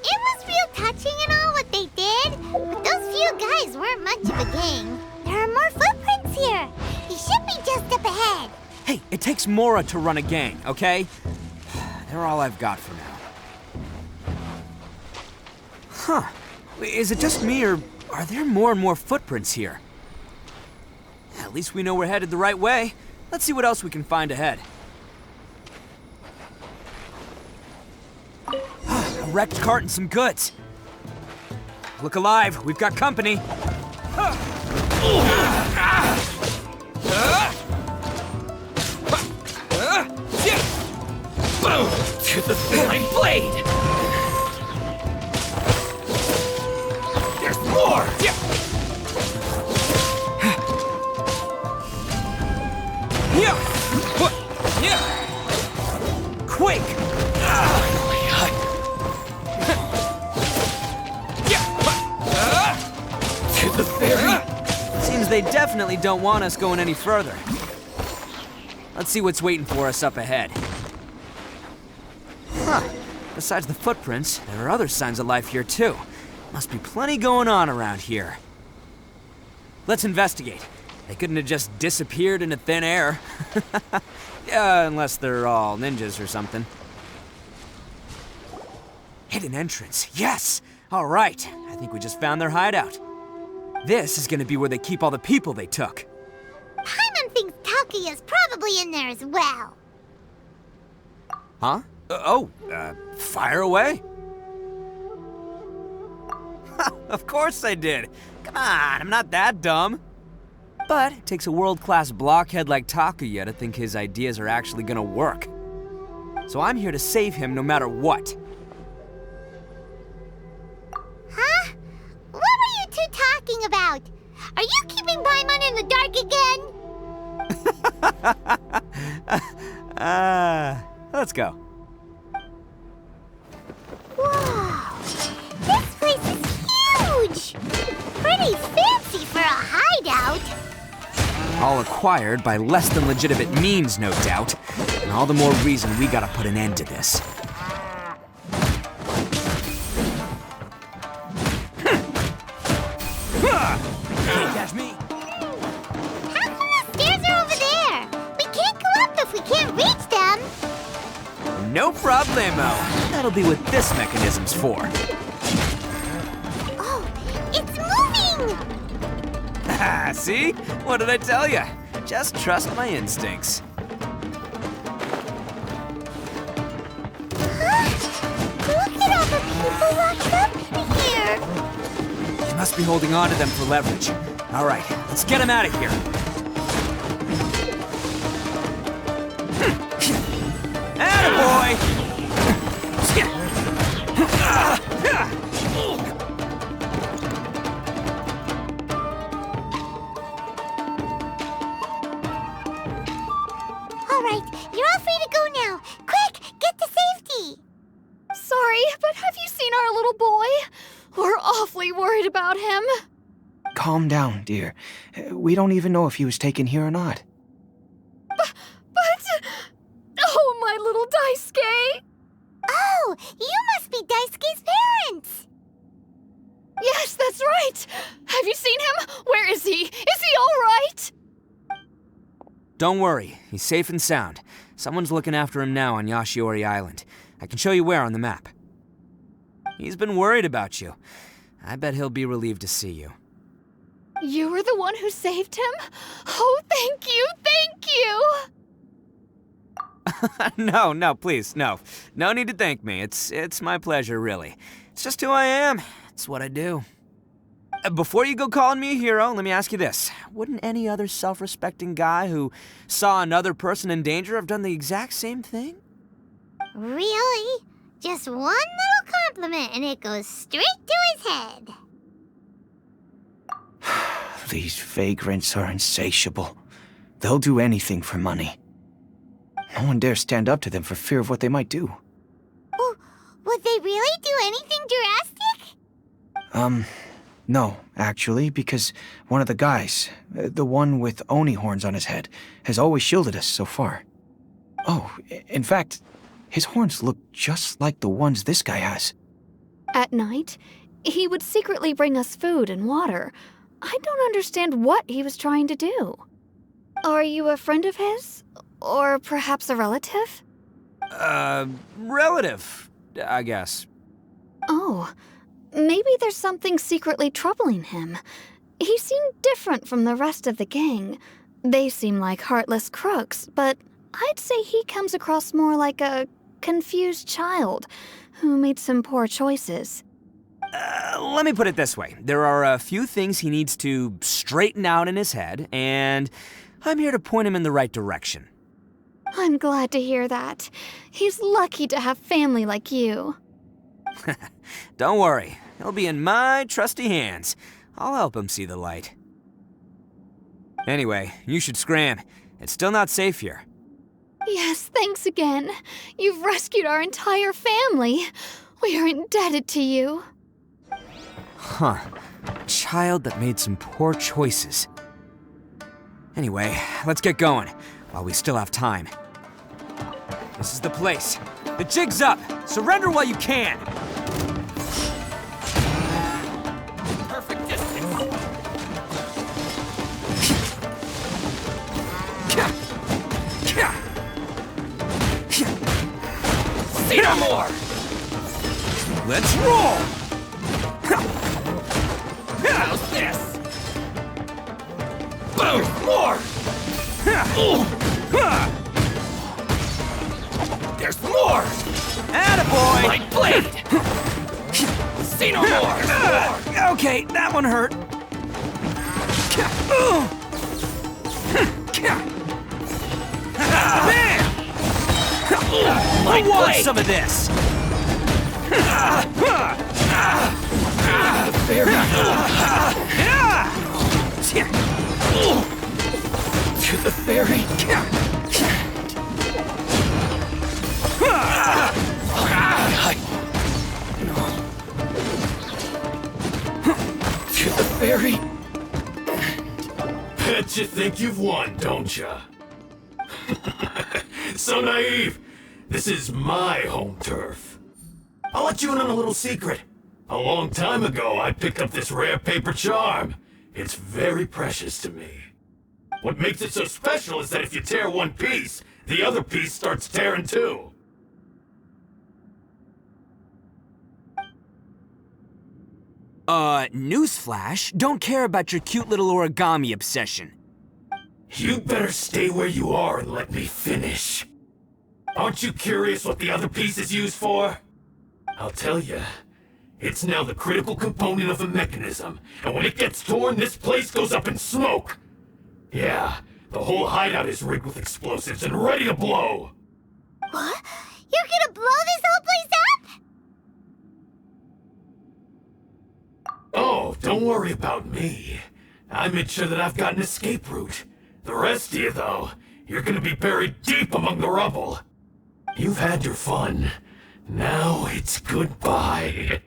[SPEAKER 1] It was real touching and all what they did, but those few guys weren't much of a gang. There are more footprints here. He should be just up ahead.
[SPEAKER 8] Hey, it takes Mora to run a gang, okay? They're all I've got for now. Huh. Is it just me, or are there more and more footprints here? At least we know we're headed the right way. Let's see what else we can find ahead. A wrecked cart and some goods. Look alive, we've got company.
[SPEAKER 12] To the thin blade! There's more!
[SPEAKER 8] Quick!
[SPEAKER 12] To the very...
[SPEAKER 8] Seems they definitely don't want us going any further. Let's see what's waiting for us up ahead. Huh. Besides the footprints, there are other signs of life here too. Must be plenty going on around here. Let's investigate. They couldn't have just disappeared into thin air. Yeah, unless they're all ninjas or something. Hidden entrance, yes! All right, I think we just found their hideout. This is gonna be where they keep all the people they took.
[SPEAKER 1] Paimon thinks Takuya's probably in there as well.
[SPEAKER 8] Huh? Fire away? Of course I did. Come on, I'm not that dumb. But it takes a world-class blockhead like Takuya to think his ideas are actually gonna work. So I'm here to save him no matter what.
[SPEAKER 1] Huh? What were you two talking about? Are you keeping Paimon in the dark again?
[SPEAKER 8] Let's go.
[SPEAKER 1] Whoa! This place is huge! Pretty fancy for a hideout.
[SPEAKER 8] All acquired by less than legitimate means, no doubt. And all the more reason we gotta put an end to this. Can't catch me.
[SPEAKER 1] How come the stairs are over there? We can't go up if we can't reach them.
[SPEAKER 8] No problemo. That'll be what this mechanism's for.
[SPEAKER 1] Oh, it's moving!
[SPEAKER 8] See? What did I tell you? Just trust my instincts.
[SPEAKER 1] Look at all the people locked up in here.
[SPEAKER 8] You must be holding on to them for leverage. All right, let's get them out of here. Attaboy!
[SPEAKER 1] All right, you're all free to go now. Quick, get to safety.
[SPEAKER 10] Sorry, but have you seen our little boy? We're awfully worried about him.
[SPEAKER 6] Calm down, dear. We don't even know if he was taken here or not.
[SPEAKER 10] But... Oh, my little Daisuke!
[SPEAKER 1] Oh, you must be Daisuke's parents.
[SPEAKER 10] Yes, that's right. Have you seen him? Where is he? Is he all right?
[SPEAKER 8] Don't worry, he's safe and sound. Someone's looking after him now on Yashiori Island. I can show you where on the map. He's been worried about you. I bet he'll be relieved to see you.
[SPEAKER 10] You were the one who saved him? Oh, thank you, thank you!
[SPEAKER 8] No, please, no. No need to thank me. It's my pleasure, really. It's just who I am. It's what I do. Before you go calling me a hero, let me ask you this. Wouldn't any other self-respecting guy who saw another person in danger have done the exact same thing?
[SPEAKER 1] Really? Just one little compliment and it goes straight to his head.
[SPEAKER 6] These vagrants are insatiable. They'll do anything for money. No one dares stand up to them for fear of what they might do.
[SPEAKER 1] Oh, would they really do anything drastic?
[SPEAKER 6] No, actually, because one of the guys, the one with Oni horns on his head, has always shielded us so far. Oh, in fact, his horns look just like the ones this guy has.
[SPEAKER 10] At night, he would secretly bring us food and water. I don't understand what he was trying to do. Are you a friend of his? Or perhaps a relative?
[SPEAKER 8] Relative, I guess.
[SPEAKER 10] Oh, maybe there's something secretly troubling him. He seemed different from the rest of the gang. They seem like heartless crooks, but I'd say he comes across more like a confused child who made some poor choices.
[SPEAKER 8] Let me put it this way. There are a few things he needs to straighten out in his head, and I'm here to point him in the right direction.
[SPEAKER 10] I'm glad to hear that. He's lucky to have family like you.
[SPEAKER 8] Don't worry. He'll be in my trusty hands. I'll help him see the light. Anyway, you should scram. It's still not safe here.
[SPEAKER 10] Yes, thanks again. You've rescued our entire family. We are indebted to you.
[SPEAKER 8] Huh. A child that made some poor choices. Anyway, let's get going, while we still have time. This is the place. The jig's up! Surrender while you can!
[SPEAKER 14] Perfect distance. See no more!
[SPEAKER 8] Let's roll!
[SPEAKER 14] How's this? Boom! More! There's more!
[SPEAKER 8] Attaboy!
[SPEAKER 14] My blade! See no more!
[SPEAKER 8] Okay, that one hurt. Man! I want some of this!
[SPEAKER 14] To the ferry! To the ferry!
[SPEAKER 16] Bet you think you've won, don't ya? So naive! This is my home turf. I'll let you in on a little secret. A long time ago, I picked up this rare paper charm. It's very precious to me. What makes it so special is that if you tear one piece, the other piece starts tearing too.
[SPEAKER 8] Newsflash, don't care about your cute little origami obsession.
[SPEAKER 16] You better stay where you are and let me finish. Aren't you curious what the other piece is used for? I'll tell you. It's now the critical component of the mechanism, and when it gets torn, this place goes up in smoke. Yeah, the whole hideout is rigged with explosives and ready to blow.
[SPEAKER 1] What? You're gonna blow this whole place up?
[SPEAKER 16] Oh, don't worry about me. I made sure that I've got an escape route. The rest of you, though, you're gonna be buried deep among the rubble. You've had your fun. Now it's goodbye.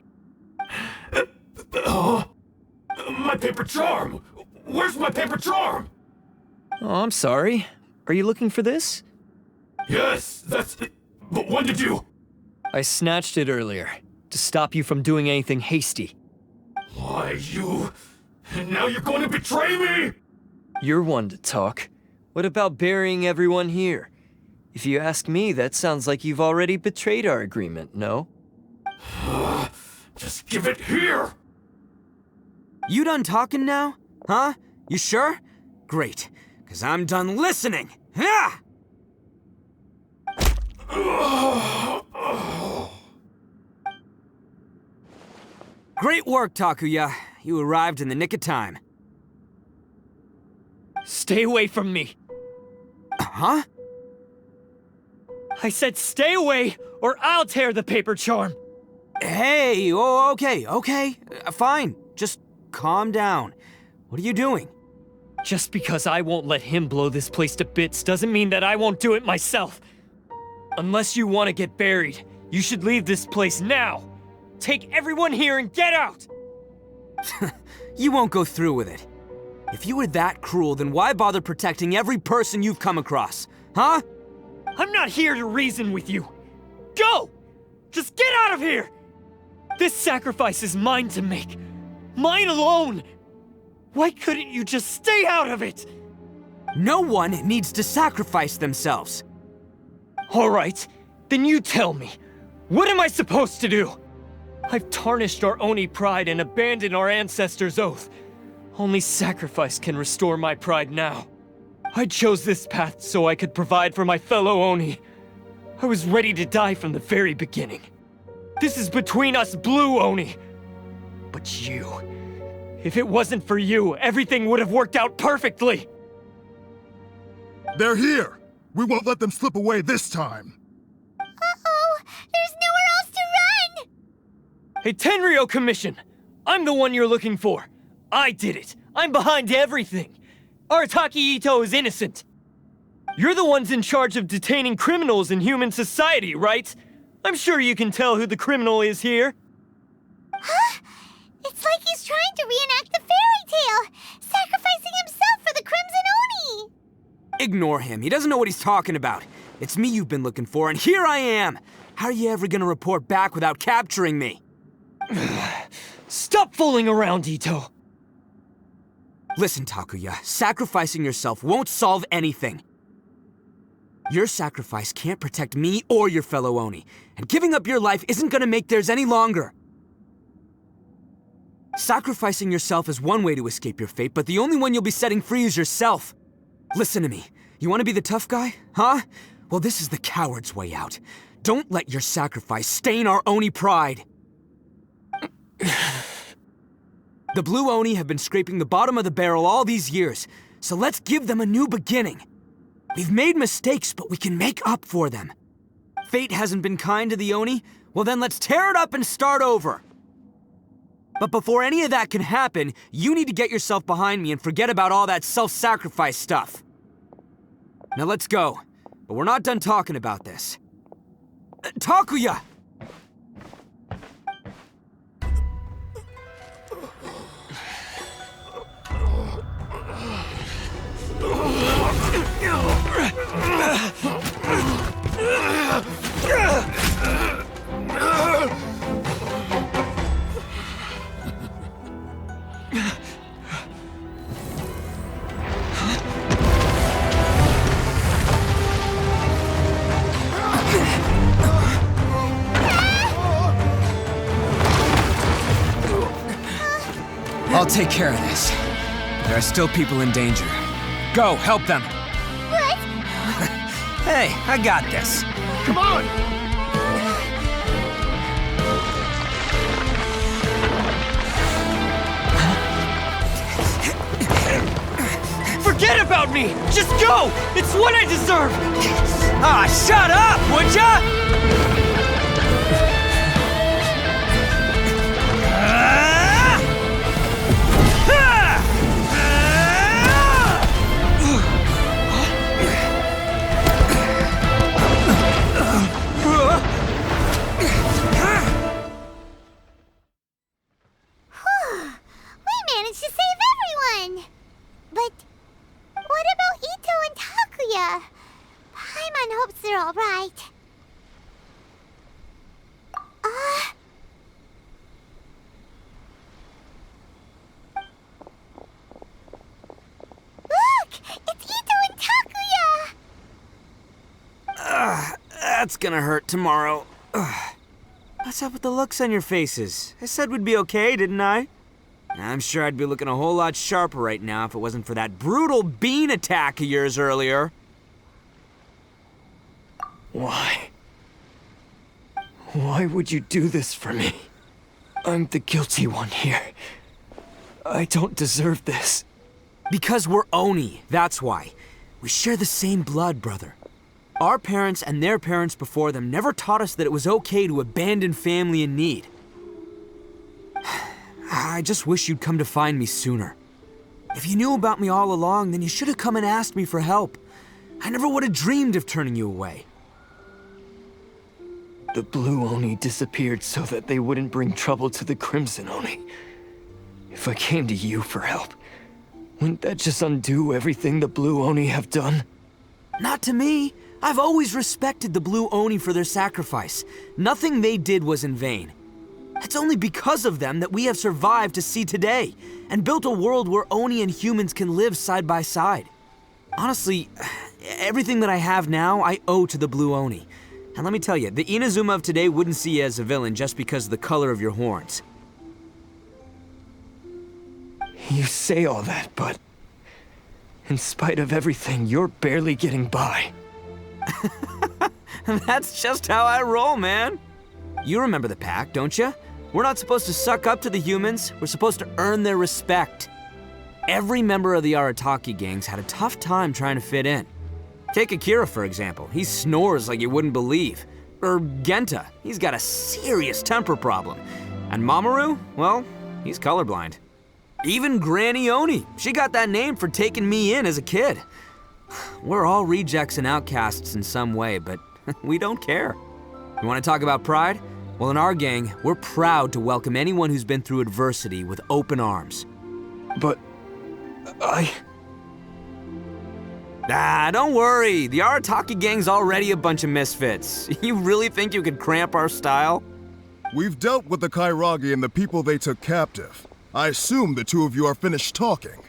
[SPEAKER 16] My paper charm! Where's my paper charm?
[SPEAKER 12] Oh, I'm sorry. Are you looking for this?
[SPEAKER 16] Yes, that's it. But when did you...
[SPEAKER 12] I snatched it earlier, to stop you from doing anything hasty.
[SPEAKER 16] Why, you... Now you're going to betray me?
[SPEAKER 12] You're one to talk. What about burying everyone here? If you ask me, that sounds like you've already betrayed our agreement, no?
[SPEAKER 16] Just give it here!
[SPEAKER 8] You done talking now? Huh? You sure? Great, because I'm done listening. Ha! Great work, Takuya. You arrived in the nick of time.
[SPEAKER 12] Stay away from me.
[SPEAKER 8] Huh?
[SPEAKER 12] I said stay away, or I'll tear the paper charm.
[SPEAKER 8] Hey, oh, okay. Fine. Just calm down. What are you doing?
[SPEAKER 12] Just because I won't let him blow this place to bits doesn't mean that I won't do it myself. Unless you want to get buried, you should leave this place now. Take everyone here and get out!
[SPEAKER 8] You won't go through with it. If you were that cruel, then why bother protecting every person you've come across? Huh?
[SPEAKER 12] I'm not here to reason with you. Go! Just get out of here! This sacrifice is mine to make. Mine alone. Why couldn't you just stay out of it?
[SPEAKER 8] No one needs to sacrifice themselves.
[SPEAKER 12] All right, then you tell me. What am I supposed to do? I've tarnished our Oni pride and abandoned our ancestors' oath. Only sacrifice can restore my pride now. I chose this path so I could provide for my fellow Oni. I was ready to die from the very beginning. This is between us Blue Oni. But you... If it wasn't for you, everything would have worked out perfectly!
[SPEAKER 13] They're here! We won't let them slip away this time!
[SPEAKER 1] Uh-oh! There's nowhere else to run!
[SPEAKER 12] Hey, Tenryo Commission! I'm the one you're looking for. I did it. I'm behind everything. Arataki Itto is innocent. You're the ones in charge of detaining criminals in human society, right? I'm sure you can tell who the criminal is here.
[SPEAKER 1] Huh? It's like he's trying to reenact the fairy tale, sacrificing himself for the Crimson Oni!
[SPEAKER 8] Ignore him. He doesn't know what he's talking about. It's me you've been looking for, and here I am! How are you ever gonna report back without capturing me?
[SPEAKER 12] Stop fooling around, Itto!
[SPEAKER 8] Listen, Takuya, sacrificing yourself won't solve anything. Your sacrifice can't protect me or your fellow Oni, and giving up your life isn't gonna make theirs any longer. Sacrificing yourself is one way to escape your fate, but the only one you'll be setting free is yourself. Listen to me. You want to be the tough guy, huh? Well, this is the coward's way out. Don't let your sacrifice stain our Oni pride. The Blue Oni have been scraping the bottom of the barrel all these years, so let's give them a new beginning. We've made mistakes, but we can make up for them. Fate hasn't been kind to the Oni? Well then let's tear it up and start over. But before any of that can happen, you need to get yourself behind me and forget about all that self-sacrifice stuff. Now let's go. But we're not done talking about this. Takuya! I'll take care of this. There are still people in danger. Go, help them.
[SPEAKER 1] What?
[SPEAKER 8] Hey, I got this.
[SPEAKER 13] Come on!
[SPEAKER 12] Forget about me! Just go! It's what I deserve!
[SPEAKER 8] Ah, shut up, would ya?
[SPEAKER 1] We managed to save everyone! But what about Itto and Takuya? Paimon hopes they're all right. Look! It's Itto and Takuya!
[SPEAKER 8] That's gonna hurt tomorrow. What's up with the looks on your faces? I said we'd be okay, didn't I? I'm sure I'd be looking a whole lot sharper right now if it wasn't for that brutal bean attack of yours earlier.
[SPEAKER 12] Why? Why would you do this for me? I'm the guilty one here. I don't deserve this.
[SPEAKER 8] Because we're Oni, that's why. We share the same blood, brother. Our parents and their parents before them never taught us that it was okay to abandon family in need. I just wish you'd come to find me sooner. If you knew about me all along, then you should have come and asked me for help. I never would have dreamed of turning you away.
[SPEAKER 12] The Blue Oni disappeared so that they wouldn't bring trouble to the Crimson Oni. If I came to you for help, wouldn't that just undo everything the Blue Oni have done?
[SPEAKER 8] Not to me. I've always respected the Blue Oni for their sacrifice. Nothing they did was in vain. It's only because of them that we have survived to see today, and built a world where Oni and humans can live side by side. Honestly, everything that I have now, I owe to the Blue Oni. And let me tell you, the Inazuma of today wouldn't see you as a villain just because of the color of your horns.
[SPEAKER 12] You say all that, but in spite of everything, you're barely getting by.
[SPEAKER 8] That's just how I roll, man. You remember the pact, don't you? We're not supposed to suck up to the humans. We're supposed to earn their respect. Every member of the Arataki gangs had a tough time trying to fit in. Take Akira, for example. He snores like you wouldn't believe. Or Genta. He's got a serious temper problem. And Mamoru, well, he's colorblind. Even Granny Oni. She got that name for taking me in as a kid. We're all rejects and outcasts in some way, but we don't care. You want to talk about pride? Well, in our gang, we're proud to welcome anyone who's been through adversity with open arms.
[SPEAKER 12] But
[SPEAKER 8] don't worry. The Arataki gang's already a bunch of misfits. You really think you could cramp our style?
[SPEAKER 13] We've dealt with the Kairagi and the people they took captive. I assume the two of you are finished talking.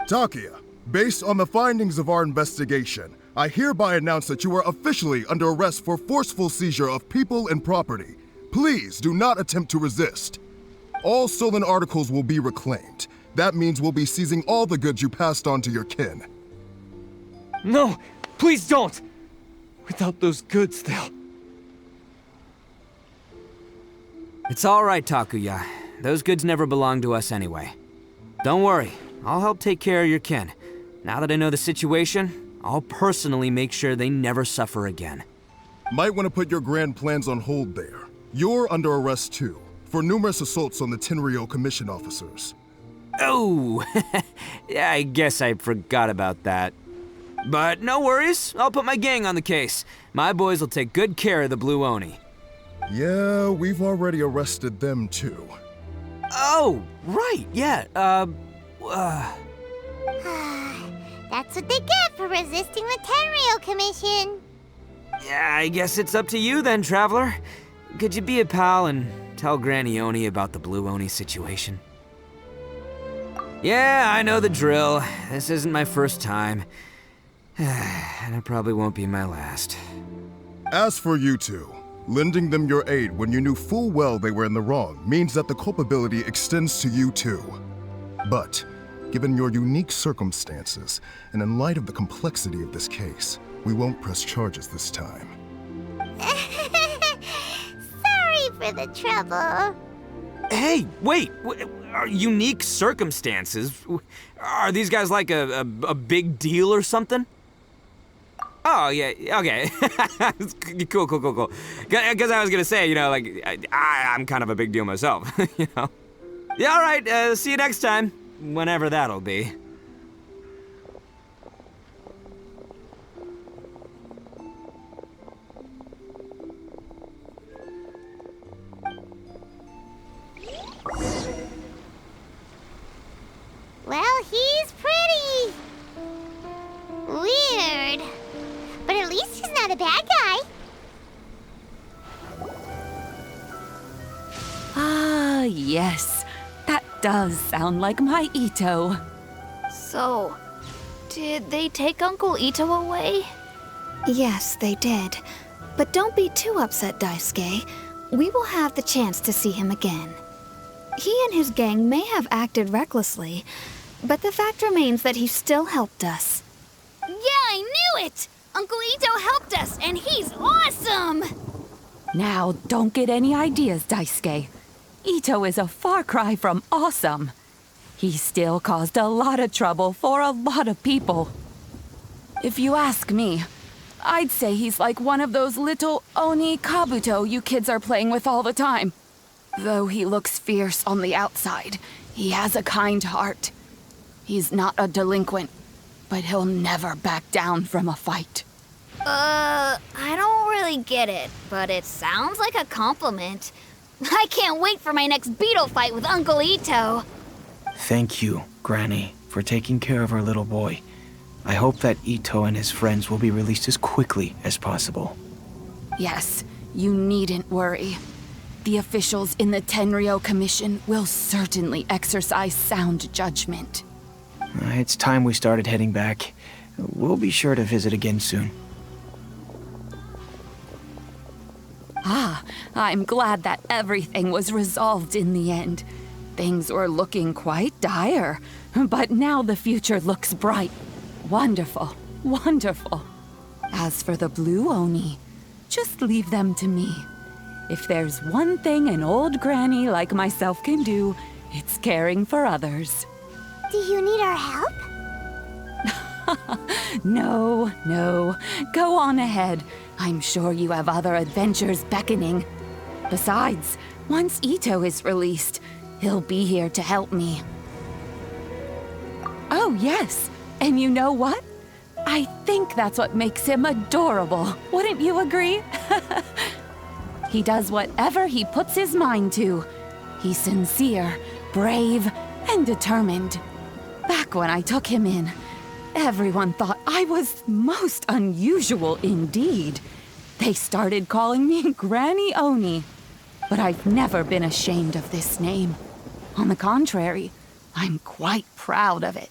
[SPEAKER 13] Takia, based on the findings of our investigation, I hereby announce that you are officially under arrest for forceful seizure of people and property. Please do not attempt to resist. All stolen articles will be reclaimed. That means we'll be seizing all the goods you passed on to your kin.
[SPEAKER 12] No, please don't! Without those goods, they'll...
[SPEAKER 8] It's all right, Takuya. Those goods never belonged to us anyway. Don't worry, I'll help take care of your kin. Now that I know the situation, I'll personally make sure they never suffer again.
[SPEAKER 13] Might want to put your grand plans on hold there. You're under arrest too, for numerous assaults on the Tenryo commission officers.
[SPEAKER 8] Oh, yeah, I guess I forgot about that. But no worries, I'll put my gang on the case. My boys will take good care of the Blue Oni.
[SPEAKER 13] Yeah, we've already arrested them too.
[SPEAKER 8] Oh, right, yeah,
[SPEAKER 1] That's what they get for resisting the Tenryo Commission.
[SPEAKER 8] Yeah, I guess it's up to you then, Traveler. Could you be a pal and tell Granny Oni about the Blue Oni situation? Yeah, I know the drill. This isn't my first time. And it probably won't be my last.
[SPEAKER 13] As for you two, lending them your aid when you knew full well they were in the wrong means that the culpability extends to you too. But, given your unique circumstances, and in light of the complexity of this case, we won't press charges this time.
[SPEAKER 1] Sorry for the trouble.
[SPEAKER 8] Hey, wait! Are unique circumstances? Are these guys like a big deal or something? Oh, yeah, okay. Cool. Because I was gonna say, you know, like, I'm kind of a big deal myself, you know? Yeah, all right, see you next time. Whenever that'll be.
[SPEAKER 1] Well, he's pretty. Weird. But at least he's not a bad guy.
[SPEAKER 2] Ah, yes. That does sound like my Itto.
[SPEAKER 10] So, did they take Uncle Itto away?
[SPEAKER 17] Yes, they did. But don't be too upset, Daisuke. We will have the chance to see him again. He and his gang may have acted recklessly, but the fact remains that he still helped us.
[SPEAKER 10] Yeah, I knew it! Uncle Itto helped us, and he's awesome!
[SPEAKER 2] Now, don't get any ideas, Daisuke. Itto is a far cry from awesome. He still caused a lot of trouble for a lot of people. If you ask me, I'd say he's like one of those little Oni Kabuto you kids are playing with all the time. Though he looks fierce on the outside, he has a kind heart. He's not a delinquent, but he'll never back down from a fight.
[SPEAKER 10] I don't really get it, but it sounds like a compliment. I can't wait for my next beetle fight with Uncle Itto.
[SPEAKER 6] Thank you, Granny, for taking care of our little boy. I hope that Itto and his friends will be released as quickly as possible.
[SPEAKER 9] Yes, you needn't worry. The officials in the Tenryo Commission will certainly exercise sound judgment.
[SPEAKER 6] It's time we started heading back. We'll be sure to visit again soon.
[SPEAKER 9] I'm glad that everything was resolved in the end. Things were looking quite dire, but now the future looks bright. Wonderful, wonderful. As for the Blue Oni, just leave them to me. If there's one thing an old granny like myself can do, it's caring for others.
[SPEAKER 1] Do you need our help?
[SPEAKER 9] No. Go on ahead. I'm sure you have other adventures beckoning. Besides, once Itto is released, he'll be here to help me. Oh, yes. And you know what? I think that's what makes him adorable. Wouldn't you agree? He does whatever he puts his mind to. He's sincere, brave, and determined. Back when I took him in, everyone thought I was most unusual indeed. They started calling me Granny Oni. But I've never been ashamed of this name. On the contrary, I'm quite proud of it.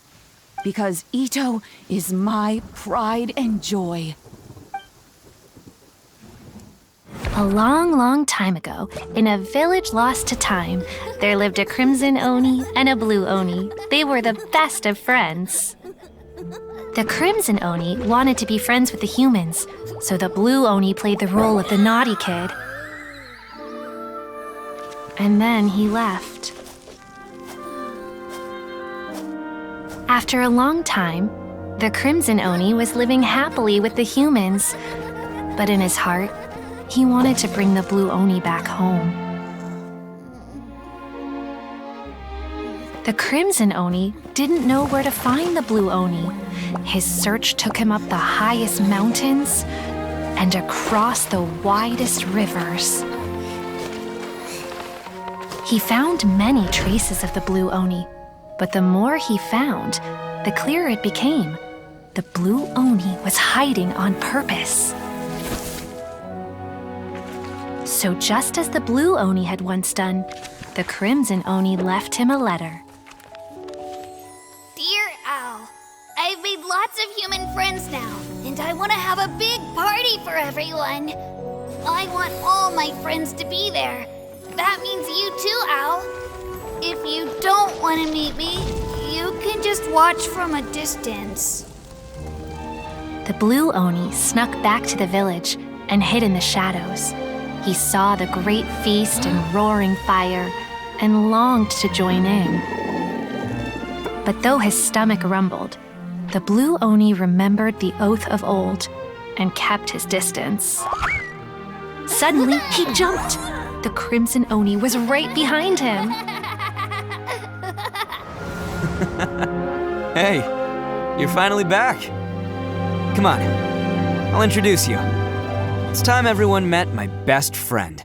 [SPEAKER 9] Because Itto is my pride and joy.
[SPEAKER 18] A long time ago, in a village lost to time, there lived a Crimson Oni and a Blue Oni. They were the best of friends. The Crimson Oni wanted to be friends with the humans, so the Blue Oni played the role of the naughty kid. And then he left. After a long time, the Crimson Oni was living happily with the humans, but in his heart, he wanted to bring the Blue Oni back home. The Crimson Oni didn't know where to find the Blue Oni. His search took him up the highest mountains and across the widest rivers. He found many traces of the Blue Oni, but the more he found, the clearer it became. The Blue Oni was hiding on purpose. So just as the Blue Oni had once done, the Crimson Oni left him a letter.
[SPEAKER 10] Dear Owl, I've made lots of human friends now, and I want to have a big party for everyone. I want all my friends to be there. That means you too, Owl. If you don't want to meet me, you can just watch from a distance.
[SPEAKER 18] The Blue Oni snuck back to the village and hid in the shadows. He saw the great feast and roaring fire and longed to join in. But though his stomach rumbled, the Blue Oni remembered the oath of old and kept his distance. Suddenly, he jumped. The Crimson Oni was right behind him.
[SPEAKER 8] Hey, you're finally back. Come on, I'll introduce you. It's time everyone met my best friend.